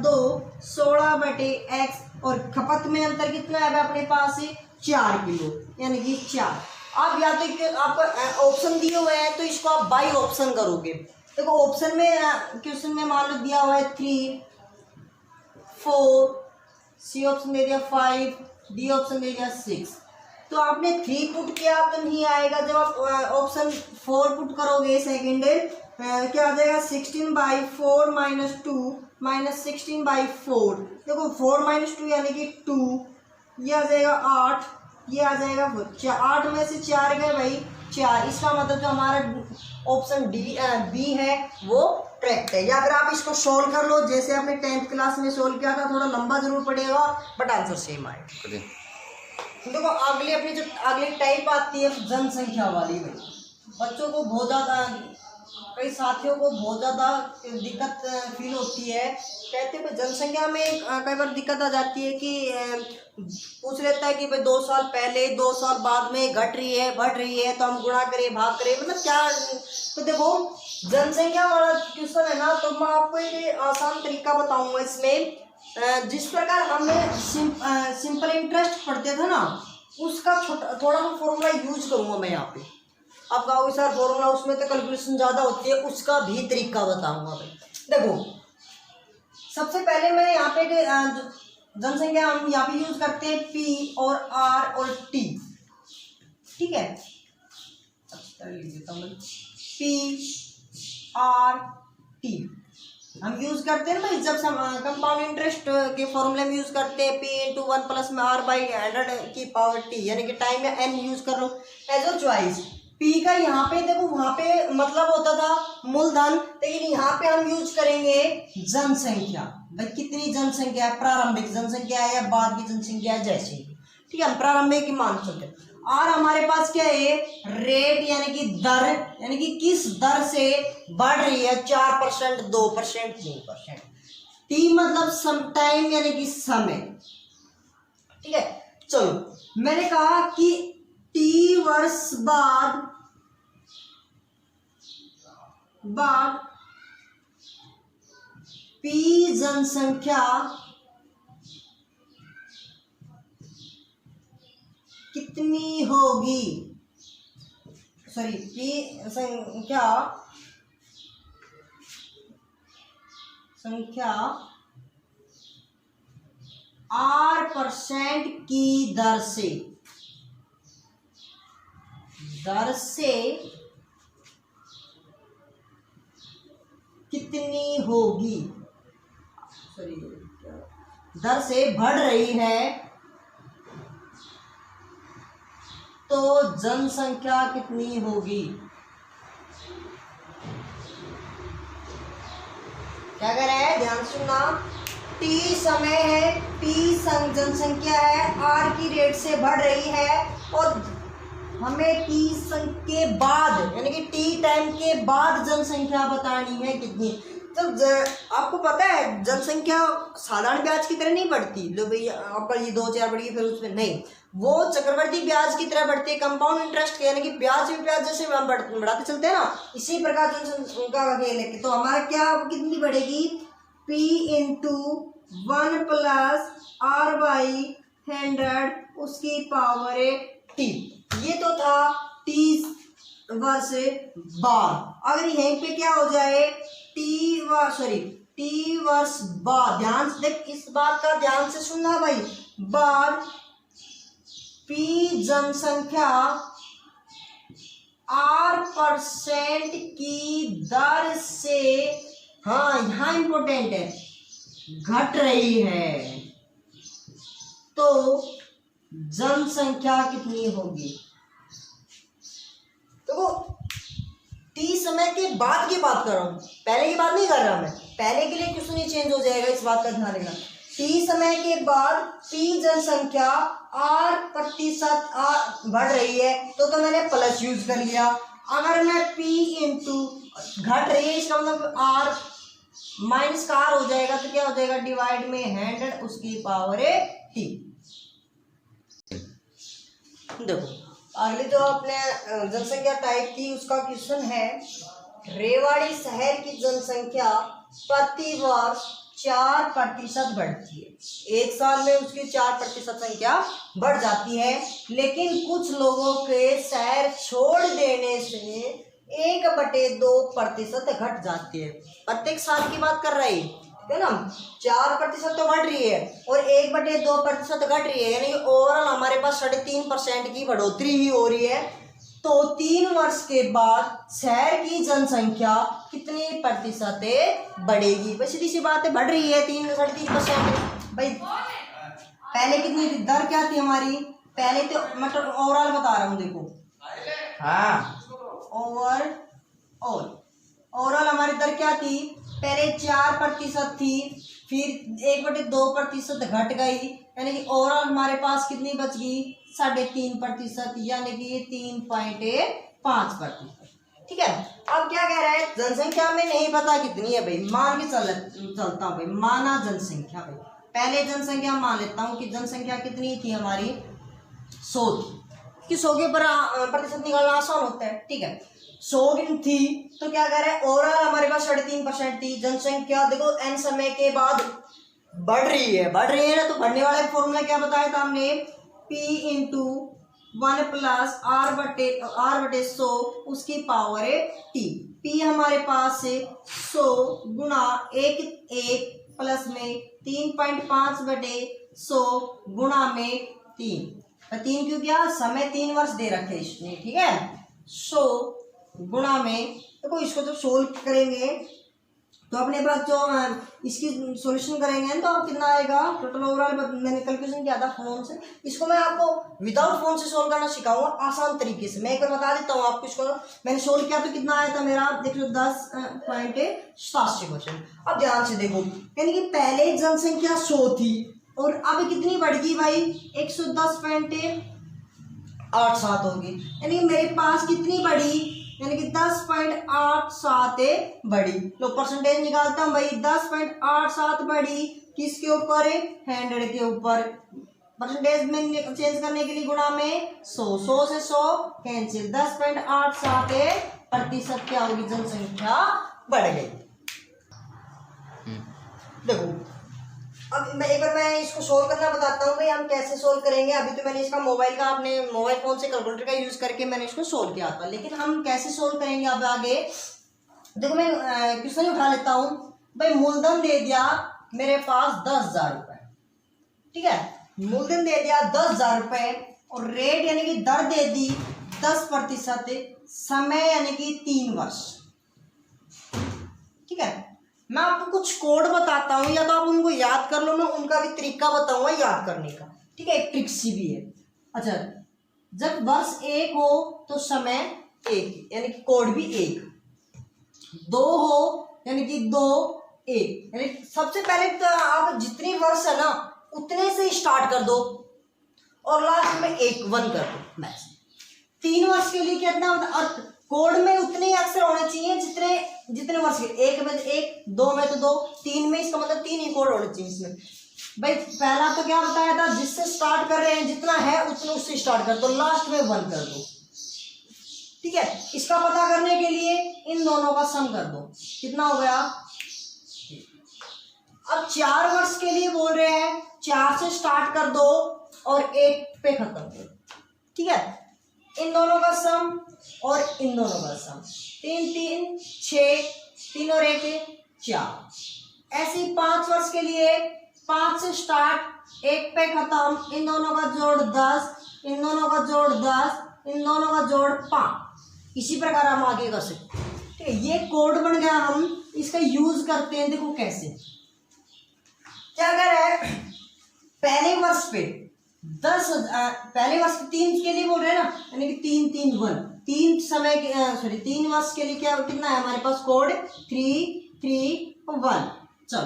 2 16/x और खपत में अंतर कितना है अपने पास से 4 किलो यानी कि 4। आप या तो आपको ऑप्शन दिए हुए हैं तो इसको आप बाई ऑप्शन करोगे। देखो ऑप्शन में क्वेश्चन में मान लो दिया हुआ है 3 4 सी ऑप्शन दे दिया 5 डी ऑप्शन दे दिया 6 तो आपने 3 पुट किया तो नहीं आएगा। जब आप ऑप्शन 4 पुट करोगे सेकेंड क्या आ जाएगा 16/4 - 2 -16/4 देखो 4 - 2 यानी कि 2 ये आ जाएगा 8 ये आ जाएगा 8 में से 4 गए भाई 4। इसका मतलब जो हमारा ऑप्शन बी है वो करेक्ट है। या फिर आप इसको सोल्व कर लो जैसे आपने 10th क्लास में सोल्व किया था थोड़ा लंबा जरूर पड़ेगा बट आंसर सेम आएगा। देखो अगली अपनी जो अगली टाइप आती है जनसंख्या वाली भाई बच्चों को बहुत ज़्यादा कई साथियों को बहुत ज़्यादा दिक्कत फील होती है, कहते हैं जनसंख्या में कई बार दिक्कत आ जाती है कि पूछ लेता है कि भाई 2 साल पहले 2 साल बाद में घट रही है बढ़ रही है, तो हम गुणा करें भाग करें, मतलब क्या। तो देखो जनसंख्या वाला क्वेश्चन है ना, तो मैं आपको एक आसान तरीका बताऊंगा इसमें। जिस प्रकार हमें सिंपल इंटरेस्ट पढ़ते थे ना, उसका थोड़ा सा फॉर्मूला यूज करूंगा मैं यहाँ पे। आप कहोगे सर फॉर्मूला उसमें तो कैलकुलेशन ज़्यादा होती है, उसका भी तरीका बताऊंगा भाई। देखो सबसे पहले मैं यहाँ पे जनसंख्या हम यहाँ पे यूज करते हैं पी और आर और टी, ठीक है। अच्छा लिख देता हूँ पी आर टी हम यूज करते हैं ना भाई, जब कंपाउंड इंटरेस्ट के फॉर्मूले में यूज करते हैं पी इंटू 1 प्लस में आर बाई 100 की पावर टी, यानी कि टाइम में एन यूज कर लो एज अ चॉइस। पी का यहाँ पे देखो वहां पे मतलब होता था मूलधन, लेकिन यहाँ पे हम यूज करेंगे जनसंख्या। भाई कितनी जनसंख्या है, प्रारंभिक जनसंख्या है या बाद की जनसंख्या है, जैसे ठीक है हम प्रारंभिक की मान सकते हैं। और हमारे पास क्या है रेट, यानी कि दर, यानी कि किस दर से बढ़ रही है, 4%, 2%, 3%। टी मतलब सम टाइम, यानी कि समय, ठीक है। चलो मैंने कहा कि टी वर्ष बाद पी जनसंख्या कितनी होगी, सॉरी पी संख्या R% की दर से कितनी होगी, सॉरी दर से बढ़ रही है, तो जनसंख्या कितनी होगी। क्या कह रहा है, ध्यान सुनना। टी समय है, पी जनसंख्या है, आर की रेट से बढ़ रही है, और हमें टी के बाद यानी कि टी टाइम के बाद जनसंख्या बतानी है कितनी। तो आपको पता है जनसंख्या साधारण ब्याज की तरह नहीं बढ़ती, लो भाई आपका ये 2-4 बढ़ी फिर उसमें नहीं, वो चक्रवर्ती ब्याज की तरह बढ़ती है, कंपाउंड इंटरेस्ट के, यानी कि ब्याज जैसे हम बढ़ाते चलते हैं ना, इसी प्रकार जनसंख्या का खेल है। तो हमारा क्या कितनी बढ़ेगी, P into 1 plus R by 100 उसकी पावर T। ये तो था टी वर्ष बाद। अगर यहीं पे क्या हो जाए टी वर्ष बाद, ध्यान से देख, इस बात का ध्यान से सुनना भाई, बाद पी जनसंख्या R% की दर से, हाँ यहाँ इंपॉर्टेंट है, घट रही है, तो जनसंख्या कितनी होगी। तो टी समय के बाद की बात कर रहा हूं, पहले की बात नहीं कर रहा मैं, पहले के लिए क्वेश्चन ही चेंज हो जाएगा, इस बात का ध्यान रखना। टी समय के बाद पी जनसंख्या R% बढ़ रही है, तो मैंने प्लस यूज कर लिया। अगर मैं P इंटू घट रही है, इसका मतलब R माइनस का R हो जाएगा, तो क्या हो जाएगा डिवाइड में 100 उसकी पावर T। देखो अगले जो अपने जनसंख्या टाइप थी उसका क्वेश्चन है, रेवाड़ी शहर की जनसंख्या प्रति वर्ष 4% बढ़ती है, एक साल में उसकी 4% संख्या बढ़ जाती है, लेकिन कुछ लोगों के शहर छोड़ देने से 1/2% घट जाती है। प्रत्येक साल की बात कर रही है ना, 4% तो बढ़ रही है और 1/2% घट रही है, यानी ओवरऑल हमारे पास 3.5% की बढ़ोतरी ही हो रही है। तो 3 वर्ष के बाद शहर की जनसंख्या कितनी प्रतिशत बढ़ेगी। भाई सीधी सी बात है, बढ़ रही है 3-3.5%। भाई पहले कितनी थी, दर क्या थी हमारी, पहले तो मतलब ओवरऑल बता रहा हूँ, देखो हाँ ओवरऑल हमारी दर क्या थी, पहले 4% थी, फिर 1/2% घट गई, यानी कि ओवरऑल हमारे पास कितनी बच गई 3.5%, यानी कि 3.5%। ठीक है। अब क्या कह रहा है, जनसंख्या में नहीं पता कितनी है भाई, मान के चलता हूँ भाई, माना जनसंख्या भाई, पहले जनसंख्या मान लेता हूँ कि जनसंख्या कितनी थी हमारी, 100 थी, कि 100 के ऊपर प्रतिशत निकालना आसान होता है, ठीक है। 100 थी तो क्या कह रहा है, ओवरऑल हमारे पास 3.5% थी जनसंख्या। देखो n समय के बाद बढ़ रही है ना, तो बढ़ने वाले फॉर्मूला क्या बताया था हमने, p इंटू 1 प्लस आर बटे 100 उसकी पावर है t। p हमारे पास है 100 गुणा 1 प्लस में 3.5 बटे 100 गुणा में 3 क्यों किया, समय 3 वर्ष दे रखे इसने, ठीक है। 100 गुणा में, देखो इसको जब सोल्व करेंगे तो अपने पास जो इसकी सॉल्यूशन करेंगे तो अब कितना आएगा टोटल ओवरऑल, मैंने कैलकुलेशन किया था फोन से, इसको मैं आपको विदाउट फोन से सोल्व करना सिखाऊंगा आसान तरीके से। मैं एक बार बता देता हूँ आपको, इसको मैंने सोल्व किया तो कितना आया था मेरा 110.87%। अब ध्यान से देखो, यानी कि पहले जनसंख्या 100 थी और अब कितनी बढ़ गई भाई, 110.87 होगी, यानी कि मेरे पास कितनी बढ़ी, यानी कि 10.87 बढ़ी। लो परसेंटेज निकालता हूँ भाई, 10.87 बढ़ी किसके ऊपर, 100 के ऊपर, परसेंटेज में चेंज करने के लिए गुणा में 100 से 100 कैंसिल, 10.87% क्या होगी, जनसंख्या बढ़ गई। देखो अब मैं इसको सोल्व करना बताता हूँ भाई, हम कैसे सोल्व करेंगे। अभी तो मैंने इसका मोबाइल का, अपने मोबाइल फोन से कैलकुलेटर का यूज करके मैंने इसको सोल्व किया था, लेकिन हम कैसे सोल्व करेंगे अब आगे। देखो मैं क्वेश्चन उठा लेता हूँ भाई, मूलधन दे दिया मेरे पास 10,000 रुपए, ठीक है, मूलधन दे दिया 10,000 रुपए और रेट यानी कि दर दे दी 10%, समय यानी कि 3 वर्ष, ठीक है। मैं आपको कुछ कोड बताता हूँ, या तो आप उनको याद कर लो, मैं उनका भी तरीका बताऊंगा याद करने का, ठीक है, एक ट्रिक सी भी है। अच्छा, जब वर्ष 1 हो तो समय 1 यानी कि कोड भी 1, 2 हो यानी कि 2 1, यानी सबसे पहले तो आप जितनी वर्ष है ना उतने से स्टार्ट कर दो और लास्ट में 1 1 कर दो बस। 3 वर्ष के लिए कितना, और कोड में उतने ही अक्षर होने चाहिए जितने वर्ष के, 1 में तो 1, 2 में तो 2, 3 में इसका मतलब 3 ही कोड होने चाहिए इसमें भाई। पहला तो क्या बताया था, जिससे स्टार्ट कर रहे हैं जितना है उतने उससे स्टार्ट कर दो, लास्ट में 1 कर दो, ठीक है। इसका पता करने के लिए इन दोनों का सम कर दो, कितना हो गया। अब 4 वर्ष के लिए बोल रहे हैं, 4 से स्टार्ट कर दो और 1 पे खत्म कर, ठीक है। इन दोनों का सम और इन दोनों का सम, 3 3 6, 3 और 1 4। ऐसे ही 5 वर्ष के लिए 5 से स्टार्ट, 1 पे खत्म, इन दोनों का जोड़ 10, इन दोनों का जोड़ 10, इन दोनों का जोड़ 5। इसी प्रकार हम आगे कर सकते हैं, ठीक है। ये कोड बन गया, हम इसका यूज करते हैं। देखो कैसे, क्या कर रहा है, पहले वर्ष पे 10,000, पहले वर्ष 3 के लिए बोल रहे हैं ना, यानी कि 3 3 1, 3 समय के 3 वर्ष के लिए क्या कितना है हमारे पास कोड, 3 3 1। चलो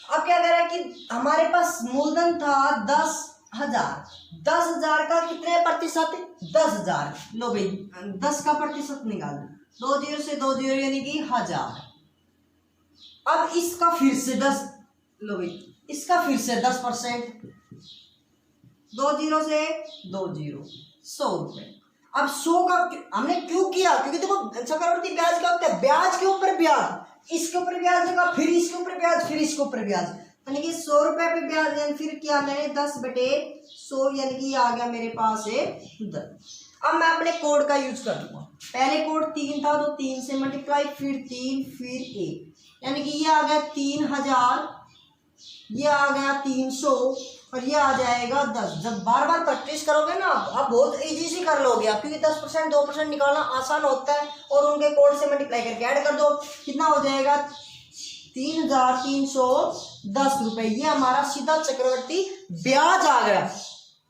अब क्या कह रहा है कि हमारे पास मूलधन था 10,000, 10,000 का कितने प्रतिशत, 10,000। लो भाई 10 का प्रतिशत निकाल दो, 2 0 से 2 0 यानी कि 1000। अब इसका फिर से 10, लो भाई इसका फिर से 10%, 2 0 से 2 0, 100 रुपए। अब 100 का हमने क्यों किया, क्योंकि देखो चक्रवृद्धि ब्याज क्या होता है, ब्याज के ऊपर ब्याज, इसके ऊपर ब्याज देगा, फिर इसके ऊपर ब्याज, फिर इसके ऊपर ब्याज, यानी कि 100 रुपए पे ब्याज, यानी फिर किया मैंने 10/100, यानी कि ये आ गया मेरे पास है 10। अब मैं अपने कोड का यूज कर लूंगा, पहले कोड 3 था तो 3 से मल्टीप्लाई, फिर 3, फिर 1, यानी कि ये आ गया 3000, ये आ गया 300 और ये आ जाएगा 10। जब बार बार प्रैक्टिस करोगे ना आप बहुत इजी से कर लोगे आप, क्योंकि 10% 2% निकालना आसान होता है। और उनके कोड से मल्टीप्लाई करके ऐड कर दो, कितना हो जाएगा 3,310 रुपए। ये हमारा सीधा चक्रवर्ती ब्याज आ गया,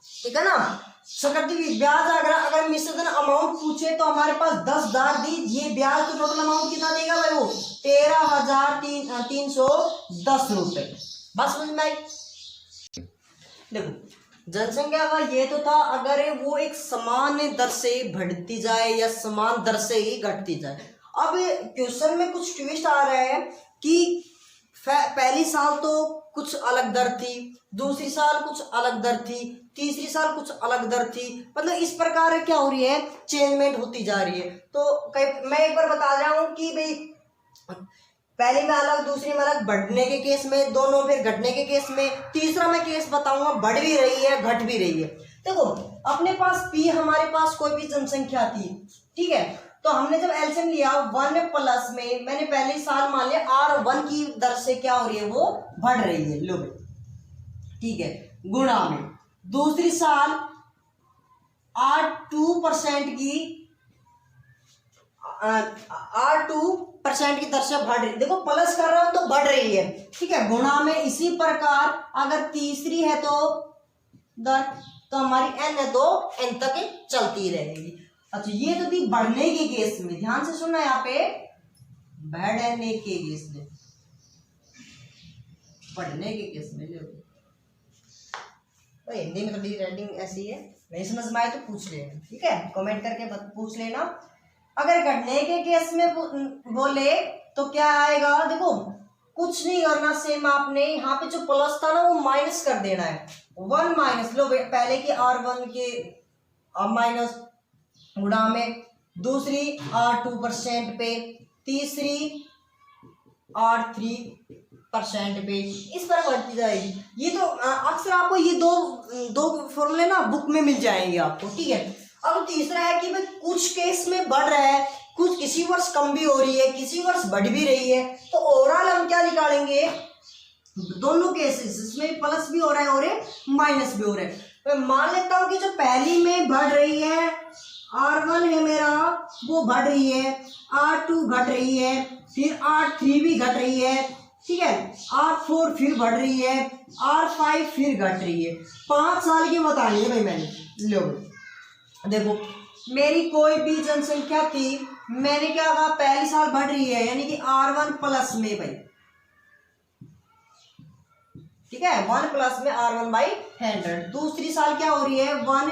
ठीक है ना, चक्रवर्ती ब्याज आ गया। अगर मिश्रधन अमाउंट पूछे तो हमारे पास 10,000 दी, ये ब्याज तो टोटल अमाउंट कितना देगा भाई, वो 13,310 रुपए। बस समझ में आई। देखो जनसंख्या का ये तो था अगर वो एक समान दर से बढ़ती जाए या समान दर से ही घटती जाए। अब क्वेश्चन में कुछ ट्विस्ट आ रहा है कि पहली साल तो कुछ अलग दर थी, दूसरी साल कुछ अलग दर थी, तीसरी साल कुछ अलग दर थी, मतलब इस प्रकार क्या हो रही है, चेंजमेंट होती जा रही है। तो मैं एक बार बता रहा हूँ कि भाई पहली में अलग, दूसरी में अलग, बढ़ने के केस में दोनों, फिर घटने के केस में, तीसरा मैं केस बताऊंगा बढ़ भी रही है घट भी रही है। देखो अपने पास पी, हमारे पास कोई भी जनसंख्या थी, ठीक है, तो हमने जब एलसीएम लिया 1 प्लस में, मैंने पहले साल मान लिया R1 की दर से क्या हो रही है, वो बढ़ रही है, लो ठीक है, गुणा में दूसरी साल R2% की R2% की दर से बढ़ रही है। देखो प्लस कर रहा हूं तो बढ़ रही है, ठीक है, गुणा में इसी प्रकार अगर तीसरी है तो दर, तो हमारी n है तो n तक चलती रहेगी। अच्छा ये तो थी बढ़ने के केस में, ध्यान से सुनना यहाँ पे, बढ़ने के केस में, बढ़ने के केस में भाई हिंदी में थोड़ी राइटिंग ऐसी है, नहीं समझ में आए तो पूछ लेना, ठीक है, कमेंट करके पूछ लेना। अगर घटने के केस में बोले तो क्या आएगा, देखो कुछ नहीं करना, सेम आपने यहाँ पे जो प्लस था ना वो माइनस कर देना है, 1 माइनस, लो पहले की R1 के माइनस, गुणा में दूसरी R2% पे, तीसरी R3% पे, इस पर बढ़ती जाएगी। ये तो अक्सर आपको ये दो फॉर्मूले ना बुक में मिल जाएंगे आपको, ठीक है। अब तीसरा है कि भाई कुछ केस में बढ़ रहा है, कुछ किसी वर्ष कम भी हो रही है, किसी वर्ष बढ़ भी रही है, तो ओवरऑल हम क्या निकालेंगे, दोनों केसेस इसमें प्लस भी हो रहा है और माइनस भी हो रहा है। मैं मान लेता हूं कि जो पहली में बढ़ रही है R1 है मेरा, वो बढ़ रही है, R2 घट रही है, फिर R3 भी घट रही है, ठीक है, R4 फिर बढ़ रही है, R5 फिर घट रही है। 5 साल की बतानी है भाई मैंने, लो देखो मेरी कोई भी जनसंख्या थी, मैंने क्या कहा, पहली साल बढ़ रही है यानी कि R1 प्लस में भाई, ठीक है, 1 प्लस में R1/100। दूसरी साल क्या हो रही है, 1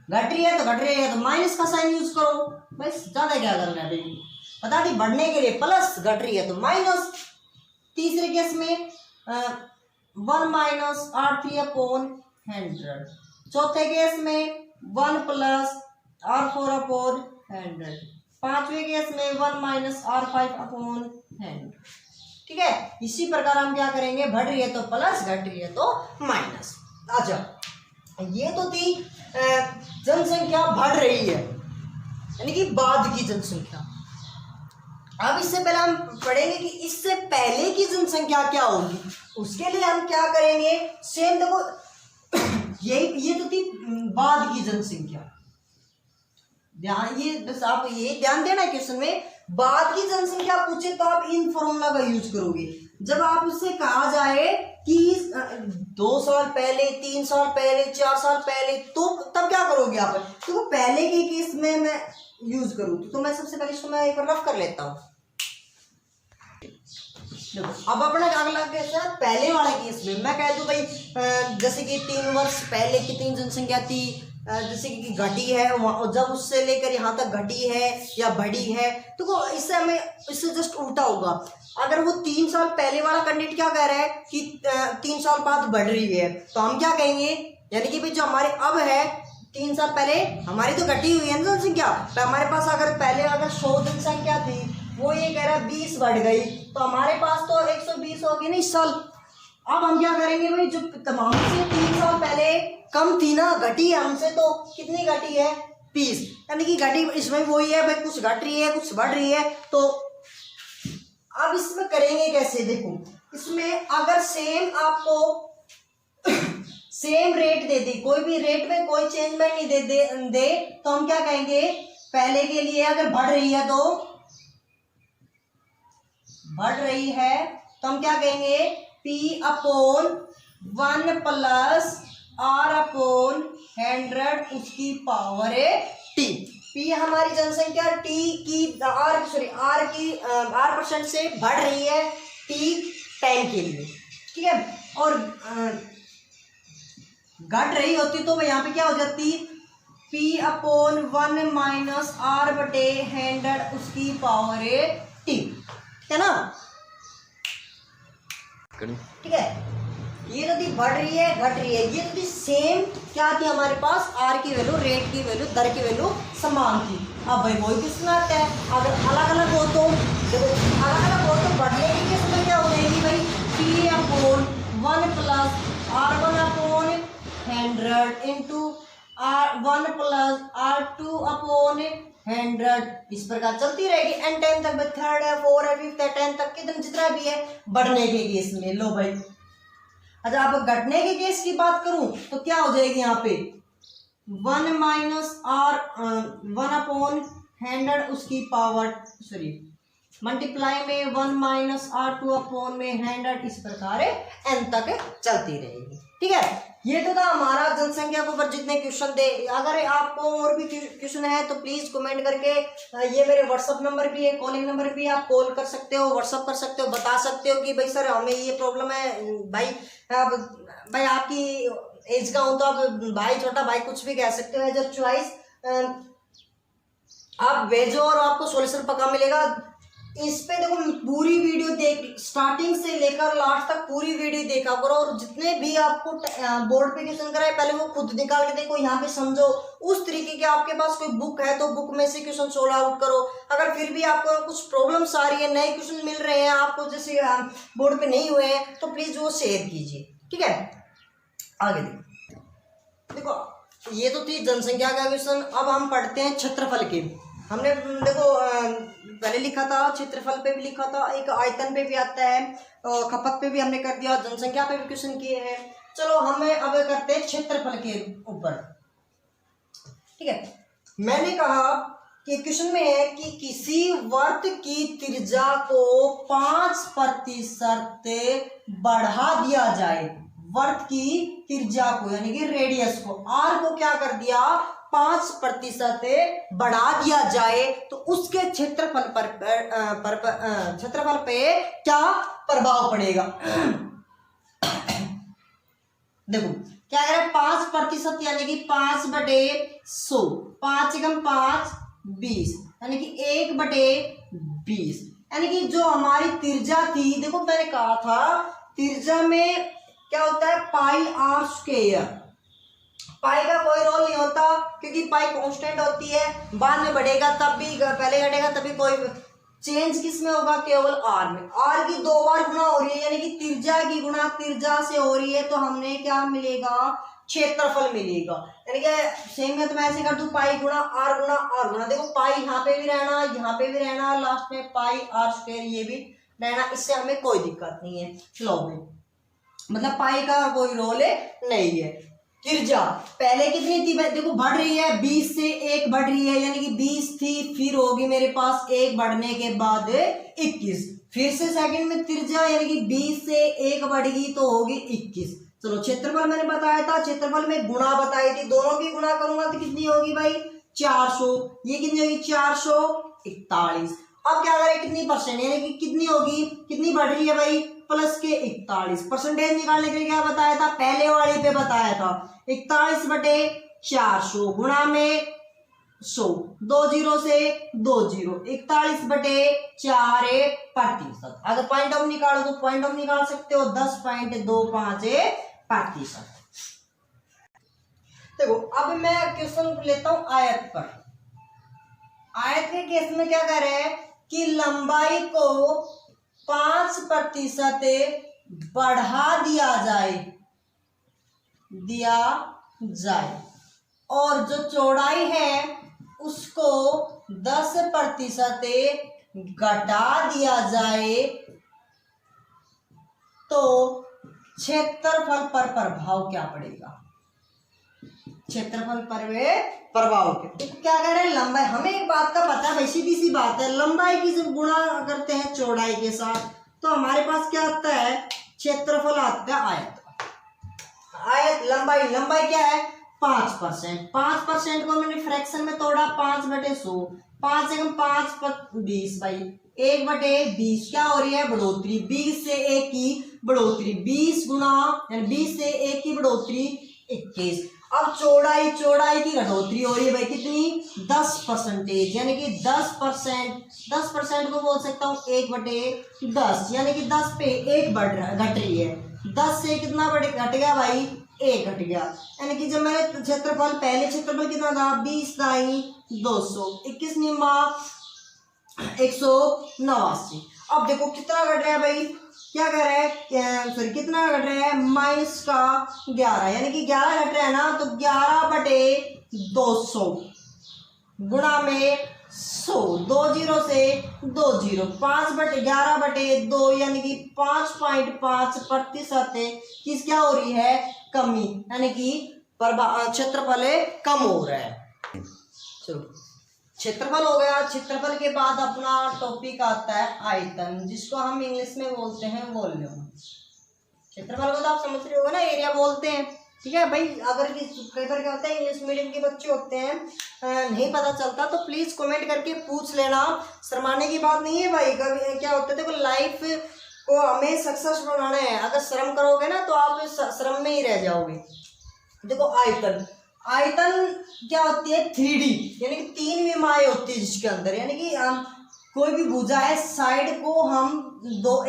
घट रही है तो घट रही है तो माइनस का साइन यूज करो, बस ज्यादा क्या करना है, बता दी बढ़ने के लिए प्लस, घट रही है तो माइनस। तीसरे केस में 1 माइनस R3/100। चौथे केस में 1 प्लस R4/100। पांचवें केस में 1 माइनस R5/100, ठीक है। इसी प्रकार हम क्या करेंगे, बढ़ रही है तो प्लस, घट रही है तो माइनस। अच्छा ये तो थी जनसंख्या बढ़ रही है यानी कि बाद की जनसंख्या। अब इससे पहले हम पढ़ेंगे कि इससे पहले की जनसंख्या क्या होगी, उसके लिए हम क्या करेंगे, सेम देखो ये तो थी बाद की जनसंख्या, ध्यान ये बस आप ये ध्यान देना क्वेश्चन में, बाद की जनसंख्या पूछे तो आप इन फॉर्मूला का यूज करोगे। जब आप उससे कहा जाए कि 2 साल पहले, 3 साल पहले, 4 साल पहले, तो तब क्या करोगे आप, तो पहले के केस में मैं यूज करूँ तो मैं सबसे पहले इसको मैं एक रफ कर लेता हूँ। अब अपना अगला केस है पहले वाले केस में, मैं कह दूं भाई जैसे कि 3 वर्ष पहले कितनी जनसंख्या थी, जैसे कि घटी है, जब उससे लेकर यहाँ तक घटी है या बढ़ी है, तो इससे हमें इससे जस्ट उल्टा होगा। अगर वो 3 साल पहले वाला कैंडिडेट क्या कह रहा है कि 3 साल बाद बढ़ रही है, तो हम क्या कहेंगे, यानी कि भाई जो हमारे अब है 3 साल पहले हमारी तो घटी हुई है ना जनसंख्या, तो हमारे पास अगर पहले अगर 100 जनसंख्या थी, वो ये कह रहा है 20 बढ़ गई, तो हमारे पास तो 120 होगी ना इस साल। अब हम क्या करेंगे भाई, जो तमाम से 3 साल पहले कम थी ना, घटी है हमसे, तो कितनी घटी है 20, यानी कि घटी इसमें वही है भाई, कुछ घट रही है कुछ बढ़ रही है। तो अब इसमें करेंगे कैसे, देखो इसमें अगर सेम आपको सेम रेट दे दी, कोई भी रेट में कोई चेंजमेंट नहीं दे तो हम क्या कहेंगे, पहले के लिए अगर बढ़ रही है तो हम क्या कहेंगे, P/1 प्लस R/100 उसकी पावर T। P हमारी जनसंख्या T की R% से बढ़ रही है T टाइम के लिए, ठीक है। और घट रही होती तो यहाँ पे क्या हो जाती, P/1 माइनस R बटे 100 उसकी पावर t, है ना। ठीक है, ये तो थी बढ़ रही है घट रही है, ये तो थी सेम क्या थी हमारे पास, R की वैल्यू, रेट की वैल्यू, दर की वैल्यू समान थी। अब भाई वही क्वेश्चन आता है, अगर अलग अलग हो तो देखो, अलग अलग हो तो बढ़ने की केस में क्या हो जाएगी भाई, P/1 plus R1/100 into R1 plus R2/100, इस प्रकार चलती रहेगी एन टाइम तक, थर्ड है, फोर है, फिफ्थ है, 10 तक, कितने जितना भी है बढ़ने के केस में। लो भाई, अच्छा आप घटने के केस की बात करूं तो क्या हो जाएगी यहाँ पे 1 माइनस R 1/100 उसकी पावर, सॉरी मल्टीप्लाई में 1 माइनस R2/100, इस प्रकार n तक चलती रहेगी। ठीक है, ये तो था हमारा जनसंख्या के ऊपर जितने क्वेश्चन थे। अगर आपको और भी क्वेश्चन है तो प्लीज कमेंट करके, ये मेरे व्हाट्सअप नंबर भी है, कॉलिंग नंबर भी है, आप कॉल कर सकते हो, व्हाट्सअप कर सकते हो, बता सकते हो कि भाई सर हमें ये प्रॉब्लम है। भाई आपकी एज का हो तो आप भाई, छोटा भाई, कुछ भी कह सकते हो, एज अ चॉइस आप भेजो और आपको सॉल्यूशन पक्का मिलेगा। इस पे देखो पूरी वीडियो देख, स्टार्टिंग से लेकर लास्ट तक पूरी वीडियो देखा करो, और जितने भी आपको बोर्ड पे क्वेश्चन कराए पहले वो खुद निकाल के देखो, यहाँ पे समझो। उस तरीके के आपके पास कोई बुक है तो बुक में से क्वेश्चन सोल्व आउट करो। अगर फिर भी आपको कुछ प्रॉब्लम्स आ रही है, नए क्वेश्चन मिल रहे हैं आपको जैसे बोर्ड पे नहीं हुए हैं, तो प्लीज वो शेयर कीजिए। ठीक है, आगे देखो ये तो थी जनसंख्या का क्वेश्चन। अब हम पढ़ते हैं क्षेत्रफल के। हमने देखो पहले लिखा था, क्षेत्रफल पे भी लिखा था, एक आयतन पे भी आता है, खपत पे भी हमने कर दिया, जनसंख्या पे भी क्वेश्चन किए हैं। चलो हमें अब करते हैं क्षेत्रफल के ऊपर। ठीक है, मैंने कहा कि क्वेश्चन में है कि किसी वर्त की त्रिज्या को 5% बढ़ा दिया जाए, वर्त की त्रिज्या को यानी कि रेडियस को, आर को क्या कर दिया 5% बढ़ा दिया जाए, तो उसके क्षेत्रफल क्षेत्रफल पे क्या प्रभाव पड़ेगा। देखो क्या कह रहे हैं 5% यानी कि 5/100, 5×5 20 यानी कि 1/20, यानी कि जो हमारी त्रिज्या थी, देखो मैंने कहा था त्रिज्या में क्या होता है πr², पाई का कोई रोल नहीं होता क्योंकि पाई कांस्टेंट होती है, बाद में बढ़ेगा तब भी, पहले घटेगा तभी, कोई चेंज किस में होगा, केवल आर में। आर की 2 बार गुणा हो रही है यानी कि त्रिज्या की गुणा त्रिज्या से हो रही है, तो हमने क्या मिलेगा क्षेत्रफल मिलेगा। यानी कि सेम है तो मैं ऐसे कर दूं पाई गुणा आर गुणा, देखो पाई यहाँ पे भी रहना, यहाँ पे भी रहना, लास्ट में πr² ये भी रहना, इससे हमें कोई दिक्कत नहीं है। चलो मतलब पाई का कोई रोल नहीं है। त्रिज्या पहले कितनी थी, देखो बढ़ रही है, 20 से 1 बढ़ रही है, यानी कि 20 थी, फिर होगी मेरे पास 1 बढ़ने के बाद 21, फिर से सेकंड में त्रिज्या यानी कि 20 से 1 बढ़ेगी तो होगी 21। चलो क्षेत्रफल मैंने बताया था, क्षेत्रफल में गुणा बताई थी, दोनों की गुणा करूंगा तो कितनी होगी भाई 400, ये कितनी होगी 441। अब क्या करें कितनी परसेंट यानी कि कितनी होगी, कितनी बढ़ रही है भाई प्लस के 41। परसेंटेज निकालने के लिए क्या बताया था, पहले वाली पे बताया था 41/400 गुणा में 100, 2 0 से 2 0, 41/4%। अगर पॉइंट ऑफ निकालो तो पॉइंट ऑफ निकाल सकते हो 10.25%। देखो अब मैं क्वेश्चन लेता हूं आयत पर। आयत के केस में क्या कह रहे हैं कि लंबाई को 5% बढ़ा दिया जाए और जो चौड़ाई है उसको 10% घटा दिया जाए, तो क्षेत्रफल पर प्रभाव क्या पड़ेगा, क्षेत्रफल पर वे प्रभाव तो क्या कह रहे हैं लंबाई। हमें एक बात का पता है भाई, सीधी सी बात है, लंबाई की जब गुणा करते हैं चौड़ाई के साथ तो हमारे पास क्या आता है क्षेत्रफल आता है आयत। आयत लंबाई क्या है 5%। 5% को मैंने फ्रैक्शन में तोड़ा 5/100, 5×5 20 भाई 1/20 क्या हो रही है बढ़ोतरी, 20 से 1 की बढ़ोतरी, 20 गुणा यानी 20 से 1 की बढ़ोतरी 21। अब चौड़ाई की घटोतरी हो रही है भाई कितनी 10%, यानी कि 10% को बोल सकता हूँ 1/10, यानी कि 10 पे 1 घट रही है। 10 से कितना घट गया भाई 1 घट गया, यानी कि जब मैंने क्षेत्रफल पहले क्षेत्रफल कितना था 20 दाई 200, 21 निम्मा 189। अब देखो कितना घट रहा है भाई, क्या कर रहा है सॉरी कितना घट रहा है -11, यानी कि 11 घट रहा है ना, तो 11/200 गुणा में 100, 20 से 20, 5/11/2, यानी कि 5.5% किस क्या हो रही है कमी, यानी कि क्षेत्रफल कम हो रहा है। चलो क्षेत्रफल हो गया। क्षेत्रफल के बाद अपना टॉपिक आता है आयतन, जिसको हम इंग्लिश में बोलते हैं वॉल्यूम। क्षेत्रफल को तो आप समझ रहे हो ना, एरिया बोलते हैं, ठीक है भाई। अगर कई बार क्या होता है इंग्लिश मीडियम के बच्चे होते हैं नहीं पता चलता तो प्लीज कमेंट करके पूछ लेना, शर्माने की बात नहीं है भाई। कभी क्या होता है देखो, लाइफ को हमें सक्सेस बनाना है, अगर शर्म करोगे ना तो आप शर्म में ही रह जाओगे। देखो आयतन क्या होती है 3D, यानी कि 3 विमाएं होती है जिसके अंदर, यानी कि कोई भी भुजा है, साइड को हम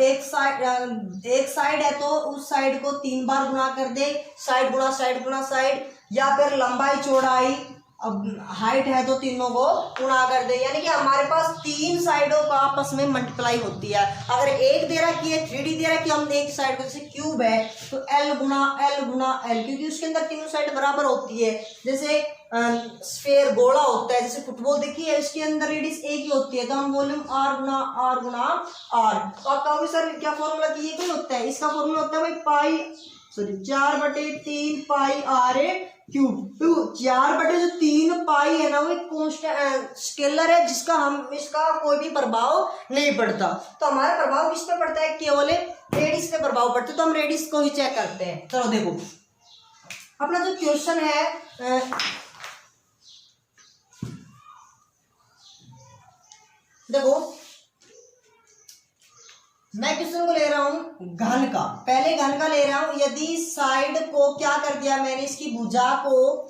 एक साइड है तो उस साइड को 3 बार गुणा कर दे, साइड गुणा साइड गुणा साइड, या फिर लंबाई चौड़ाई अब हाइट है तो तीनों को गुणा कर दे, यानी कि हमारे पास 3 साइडों का आपस में मल्टीप्लाई होती है। अगर एक दे रखी है 3D दे रखी है, हम एक साइड को जैसे क्यूब है तो L गुणा L गुणा L, क्योंकि उसके अंदर तीनों साइड बराबर होती है। जैसे स्फेयर गोला होता है, जैसे फुटबॉल देखिए इसके अंदर रेडियस एक ही होती है, तो हम वॉल्यूम R गुणा R गुणा R। तो आप कहोगे सर क्या फॉर्मूला दिए क्या होता है, इसका फॉर्मूला होता है भाई 4/3 पाई R क्यूब। तो 4/3 पाई है ना, वो एक कांस्टेंट स्केलर है जिसका इसका कोई भी प्रभाव नहीं पड़ता। तो हमारा प्रभाव किस पे पड़ता है, केवल रेडियस पे प्रभाव पड़ता है। तो हम रेडियस को ही चेक करते हैं। चलो देखो अपना जो क्वेश्चन है देखो मैं क्वेश्चन को ले रहा हूं घन का, पहले घन का ले रहा हूं। यदि साइड को क्या कर दिया मैंने, इसकी भुजा को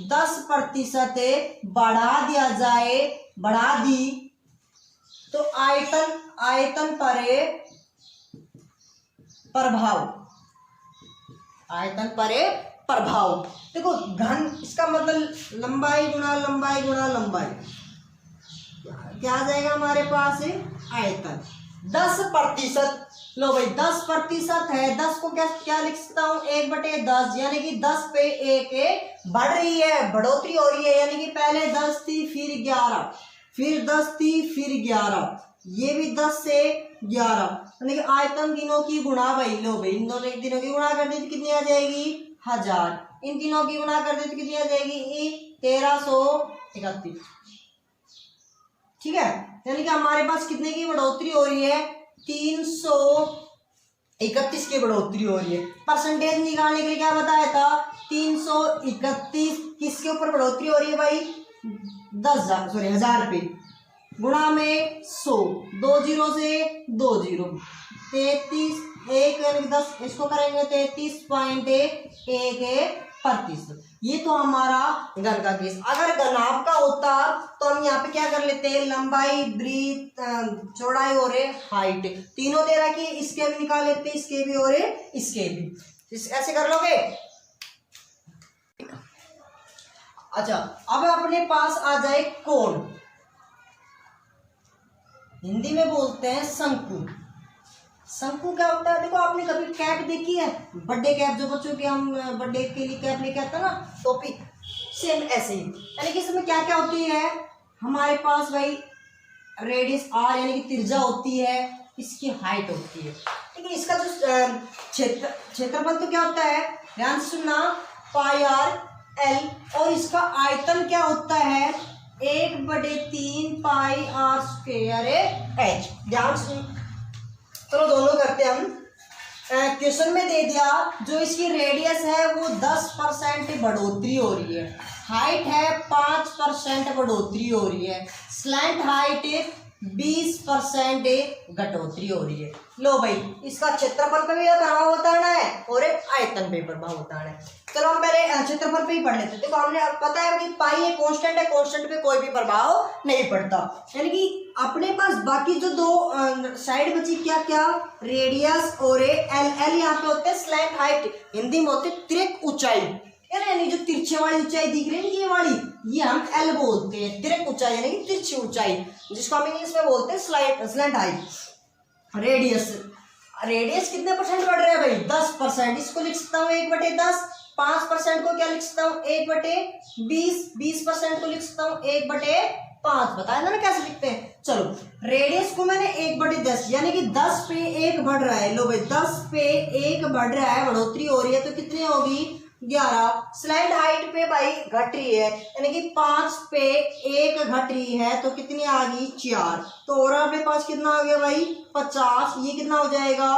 10% बढ़ा दिया जाए, बढ़ा दी, तो आयतन पर प्रभाव देखो घन, इसका मतलब लंबाई गुणा लंबाई गुणा लंबाई, क्या आ जाएगा हमारे पास आयतन 10%। लो भाई 10% है, 10 को क्या लिख सकता हूँ 1/10, यानी कि 10 पे 1 बढ़ रही है, बढ़ोतरी हो रही है, यानी कि पहले 10 थी फिर 11, फिर 10 थी फिर 11, ये भी 10 से 11, यानी कि आयतन तीनों की गुणा भाई। लो भाई इन दोनों तीनों की गुणा कर दी तो कितनी आ जाएगी 1000, इन तीनों की गुणा कर दी तो कितनी आ जाएगी 1331, ठीक है। यानी कि हमारे पास कितने की बढ़ोतरी हो रही है 331 की बढ़ोतरी हो रही है। परसेंटेज निकालने के लिए क्या बताया था 331 किसके ऊपर बढ़ोतरी हो रही है भाई 1000 पे, गुणा में 100, 20 से 20, 33 1 यानी 10, इसको करेंगे 33.1%। ये तो हमारा घन का केस। अगर घनाभ का होता तो हम यहाँ पे क्या कर लेते हैं, लंबाई ब्रीथ चौड़ाई और हाइट तीनों दे रखी, इसके भी निकाल लेते, इसके भी और इसके भी, ऐसे कर लोगे। अच्छा अब अपने पास आ जाए कोण, हिंदी में बोलते हैं शंकु। शंकु क्या होता है, देखो आपने कभी कैप देखी है, बर्थडे कैप, जो बच्चों के हम बर्थडे के लिए कैप लेके आते हैं ना, टोपी, सेम ऐसे ही। यानी कि इसमें क्या क्या होती है हमारे पास भाई, रेडियस R यानी कि त्रिज्या होती है, इसकी हाइट होती है, ठीक है। इसका जो क्षेत्रफल तो क्या होता है, ध्यान से सुनना, पाई R L, और इसका आयतन क्या होता है 1/3 पाई R स्क्वायर H। ध्यान सुन, चलो दोनों करते हैं हम। क्वेश्चन में दे दिया जो इसकी रेडियस है वो 10% बढ़ोतरी हो रही है, हाइट है 5% बढ़ोतरी हो रही है, स्लैंट हाइट 20% घटोतरी हो रही है। लो भाई इसका क्षेत्रफल का भी प्रभाव बताना है और एक आयतन पे प्रभाव होता है। चलो हम पहले क्षेत्रफल पे ही पढ़ लेते हैं। देखो हमने पता है कि पाई एक कांस्टेंट है, कांस्टेंट पे कोई भी प्रभाव नहीं पड़ता, यानी कि अपने पास बाकी जो दो साइड बची क्या क्या, रेडियस और एल। एल यहाँ पे होते हैं स्लैंट हाइट, हिंदी में होते तिरक ऊंचाई, यानी जो तिरछे वाली ऊंचाई दिख रही है ये वाली, ये हम एल बोलते हैं। तिरक ऊंचाई यानी कि तिरछी ऊंचाई, जिसको हम इंग्लिश में बोलते हैं स्लैंट हाइट। रेडियस, रेडियस कितने परसेंट बढ़ रहा है भाई, 10%। इसको लिख सकता हूँ 1/10। 5% को क्या लिख सकता हूँ 1/20। 20% को लिख सकता हूँ 1/5। बताया ना कैसे लिखते हैं। चलो रेडियस को मैंने 1/10 यानी कि 10 पे 1 बढ़ रहा है। लो भाई 10 पे 1 बढ़ रहा है, बढ़ोतरी हो रही है, तो कितनी होगी 11। स्लैंड हाइट पे भाई घट रही है, यानी कि 5 पे 1 घट रही है, तो कितनी आ गई 4। तो और अपने पास कितना आ गया भाई 50। ये कितना हो जाएगा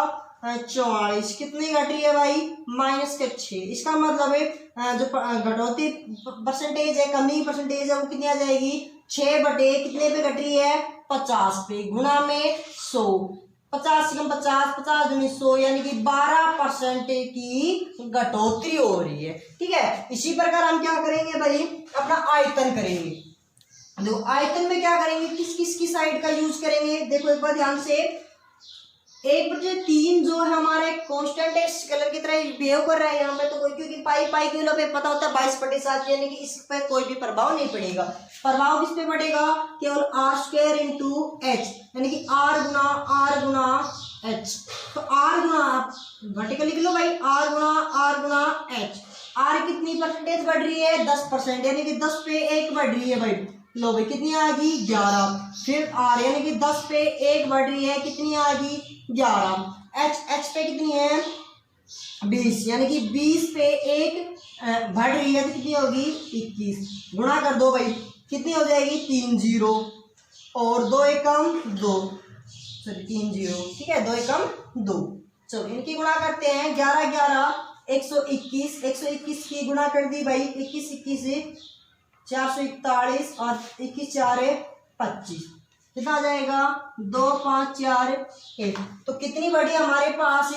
44। कितनी घट रही है भाई -6। इसका मतलब है जो घटौती परसेंटेज है, कमी परसेंटेज है, वो कितनी आ जाएगी 6 बटे कितने पे घट रही है 50 पे, गुणा में 100। 50 से कम 50, 50 दूनी 100, यानी कि 12% की घटोतरी हो रही है। ठीक है, इसी प्रकार हम क्या करेंगे भाई, अपना आयतन करेंगे। देखो आयतन में क्या करेंगे, किस किस की साइड का यूज करेंगे। देखो एक बार ध्यान से, 1/3 जो है हमारे कांस्टेंट है, स्केलर की तरह बिहेव कर रहा है यहाँ पे, तो कोई क्योंकि पाई पाई के पे पता होता है 22/7, यानी कि इस पे कोई भी प्रभाव नहीं पड़ेगा। प्रभाव किस पे पड़ेगा, केवल r² इंटू एच, यानी कि r गुना एच। तो r गुना वर्टिकल लिख लो भाई, r गुना एच। r कितनी परसेंटेज बढ़ रही है 10%, यानी कि 10 पे 1 बढ़ रही है भाई। लो भाई कितनी आ गई 11। फिर r यानी कि 10 पे 1 बढ़ रही है, कितनी आ गई 11। एच पे कितनी है 20, यानी कि 20 पे 1 बढ़ रही है, तो कितनी होगी 21। गुणा कर दो भाई, कितनी हो जाएगी 3 0 और 2 एकम 2, सॉरी 3 0, ठीक है 2 एकम 2। चलो इनकी गुणा करते हैं, 11 11 121, 121 की गुणा कर दी भाई, 21 21 441 और 21 4 25, कितना आ जाएगा 2 5 4 1। तो कितनी बढ़ी हमारे पास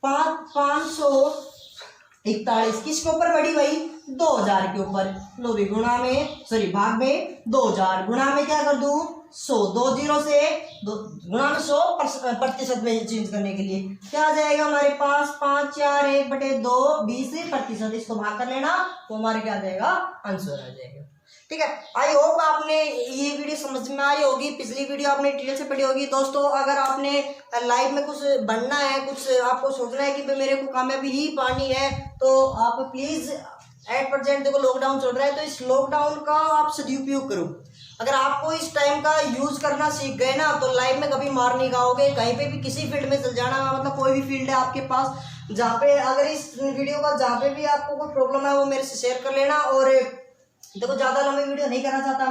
541, किसके ऊपर बढ़ी भाई 2000 के ऊपर। लो भी गुणा में सॉरी भाग में 2000, गुणा में क्या कर दूं 100, 2 0 से गुणा में 100% में चेंज करने के लिए क्या आ जाएगा हमारे पास 5 4 1/2 20%। इसको भाग कर लेना, तो हमारे क्या आ जाएगा आंसर आ जाएगा। ठीक है, आई होप आपने ये वीडियो समझ में आई होगी। पिछली वीडियो आपने डिटेल से पढ़ी होगी। दोस्तों अगर आपने लाइफ में कुछ बनना है, कुछ आपको सोचना है कि भाई मेरे को कामयाबी ही पानी है, तो आप प्लीज एट प्रेजेंट देखो लॉकडाउन चल रहा है, तो इस लॉकडाउन का आप सदुपयोग करो। अगर आपको इस टाइम का यूज करना सीख गए ना, तो लाइफ में कभी मार नहीं खाओगे। कहीं पे भी किसी फील्ड में चल जाना, मतलब कोई भी फील्ड है आपके पास जहाँ पे, अगर इस वीडियो का जहाँ पे भी आपको कोई प्रॉब्लम है वो मेरे से शेयर कर लेना। और देखो ज्यादा लंबी वीडियो नहीं करना चाहता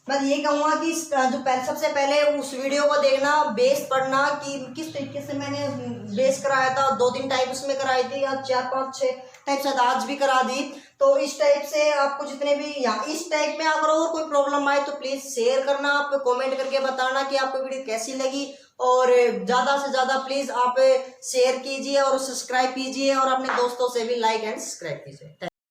मैं ये कहूँगा कि जो सबसे पहले उस वीडियो को देखना, बेस पढ़ना कि किस तरीके से मैंने बेस कराया था। 2-3 टाइप उसमें कराई थी, या 4-5-6 टाइप शायद आज भी करा दी। तो इस टाइप से आपको जितने भी यहाँ इस टाइप में अगर और कोई प्रॉब्लम आए तो प्लीज शेयर करना, आप कमेंट करके बताना कि आपको वीडियो कैसी लगी। और ज्यादा से ज्यादा प्लीज आप शेयर कीजिए और सब्सक्राइब कीजिए, और अपने दोस्तों से भी लाइक एंड सब्सक्राइब कीजिए।